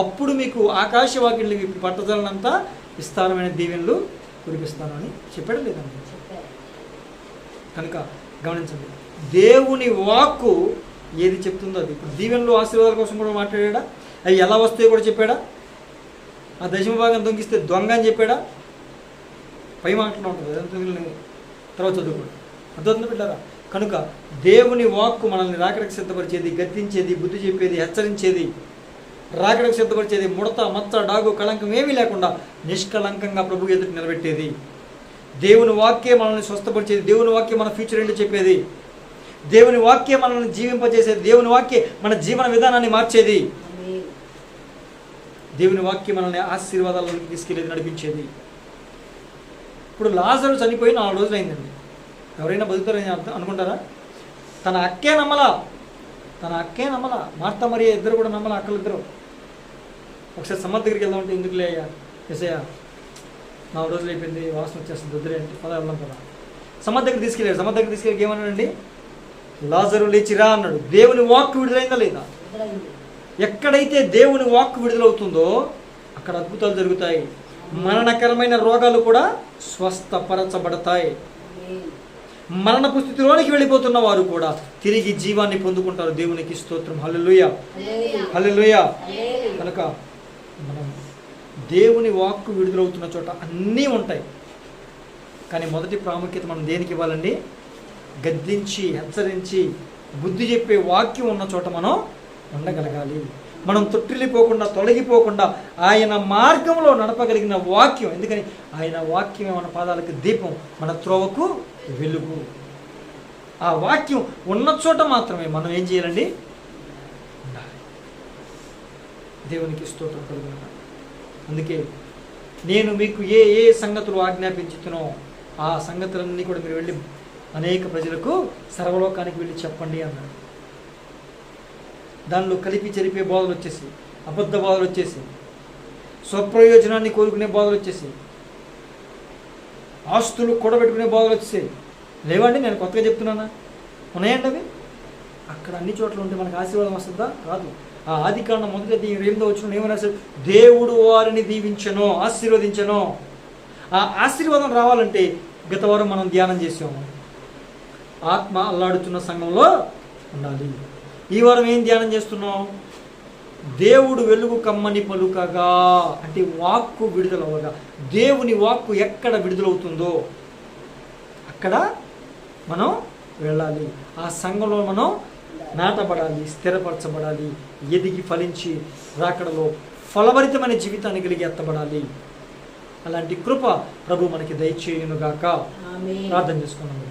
Speaker 2: అప్పుడు మీకు ఆకాశ వాక్యములు విప్పి పట్టజాలనంత విస్తారమైన దీవెనలు కురిపిస్తానని చెప్పాడు లేదండి? కనుక గమనించండి, దేవుని వాక్కు ఏది చెప్తుందో అది. ఇప్పుడు దీవెనలు ఆశీర్వాదాల కోసం కూడా మాట్లాడా? అవి ఎలా వస్తాయో కూడా చెప్పాడా? ఆ దశమ భాగం దొంగిస్తే దొంగ అని చెప్పాడా? పై మాటలో ఉంటుంది, అదంతా తర్వాత చదువుకోండి. అర్థం పెట్టారా? కనుక దేవుని వాక్కు మనల్ని రాకడకు సిద్ధపరిచేది, గద్దించేది, బుద్ధి చెప్పేది, హెచ్చరించేది, రాకడకు సిద్ధపరిచేది, ముడత మచ్చ డాగు కళంకం ఏమీ లేకుండా నిష్కళంకంగా ప్రభు ఎదుటి నిలబెట్టేది. దేవుని వాక్యే మనల్ని స్వస్థపరిచేది. దేవుని వాక్యం మన ఫ్యూచర్ ఏంటో చెప్పేది. దేవుని వాక్యం మనల్ని జీవింపజేసేది. దేవుని వాక్యం మన జీవన విధానాన్ని మార్చేది. దేవుని వాక్యం మనల్ని ఆశీర్వాదాలలోకి తీసుకెళ్ళేది, నడిపించేది. ఇప్పుడు లాజరు చనిపోయి 4 రోజులు అయిందండి. ఎవరైనా బతుకుతారని అనుకుంటారా? తన అక్కే నమ్మలా, మార్తా మరియ ఇద్దరు కూడా నమ్మలా, అక్కలిద్దరు. ఒకసారి సమ్మత్ దగ్గరికి వెళ్దామంటే ఎందుకులే అయ్యా, ఎసయ్యా 4 రోజులు అయిపోయింది, వాసన వచ్చేస్తుంది, వద్దులే అంటే పద వెళ్దాం కదా. సమ్మత్ దగ్గర తీసుకెళ్ళాడు. సమ్మత్ దగ్గర తీసుకెళ్ళి ఏమన్నాడండి? లాజరు లేచిరా అన్నాడు. దేవుని వాక్కు విడుదలైందా లేదా? ఎక్కడైతే దేవుని వాక్కు విడుదలవుతుందో అక్కడ అద్భుతాలు జరుగుతాయి. మరణకరమైన రోగాలు కూడా స్వస్థపరచబడతాయి. మరణపు స్థితిలోనికి వెళ్ళిపోతున్న వారు కూడా తిరిగి జీవాన్ని పొందుకుంటారు. దేవునికి స్తోత్రం. హల్లెలూయా, హల్లెలూయా. కనుక మనం దేవుని వాక్కు విడుదలవుతున్న చోట అన్నీ ఉంటాయి. కానీ మొదటి ప్రాముఖ్యత మనం దేనికి ఇవ్వాలండి? గద్దించి, హెచ్చరించి, బుద్ధి చెప్పే వాక్యం ఉన్న చోట మనం ఉండగలగాలి. మనం తొట్టిల్లిపోకుండా, తొలగిపోకుండా ఆయన మార్గంలో నడపగలిగిన వాక్యం. ఎందుకని? ఆయన వాక్యమే మన పాదాలకు దీపం, మన త్రోవకు వెలుగు. ఆ వాక్యం ఉన్న చోట మాత్రమే మనం ఏం చేయాలండి? ఉండాలి. దేవునికి స్తోత్రం కలుగును. అందుకే నేను మీకు ఏ ఏ సంగతులు ఆజ్ఞాపించుతునో ఆ సంగతులన్నీ కూడా మీరు వెళ్ళి అనేక ప్రజలకు సర్వలోకానికి వెళ్ళి చెప్పండి అన్నాడు. దానిలో కలిపి చెరిపే బోధలు వచ్చేసి, అబద్ధ బోధలు వచ్చేసి, స్వప్రయోజనాన్ని కోరుకునే బోధలు వచ్చేసి, ఆస్తులు కూడబెట్టుకునే బోధలు వచ్చేసాయి. లేవండి, నేను కొత్తగా చెప్తున్నానా? ఉన్నాయండి అవి. అక్కడ అన్ని చోట్ల ఉంటే మనకు ఆశీర్వాదం వస్తుందా? రాదు. ఆ ఆదికాండం 1:8 వచ్చిన ఏమన్నా దేవుడు వారిని దీవించను, ఆశీర్వదించను. ఆ ఆశీర్వాదం రావాలంటే గత వారం మనం ధ్యానం చేసాము, ఆత్మ అల్లాడుతున్న సంఘంలో ఉండాలి. ఈ వారం ఏం ధ్యానం చేస్తున్నాం? దేవుడు వెలుగు కమ్మని పలుకగా, అంటే వాక్కు విడుదలవగా. దేవుని వాక్కు ఎక్కడ విడుదలవుతుందో అక్కడ మనం వెళ్ళాలి. ఆ సంఘంలో మనం నాటబడాలి, స్థిరపరచబడాలి, ఎదిగి ఫలించి రాకడలో ఫలభరితమైన జీవితాన్ని కలిగి ఎత్తబడాలి. అలాంటి కృప ప్రభు మనకి దయచేయునుగాక. ప్రార్థన చేసుకున్నాం.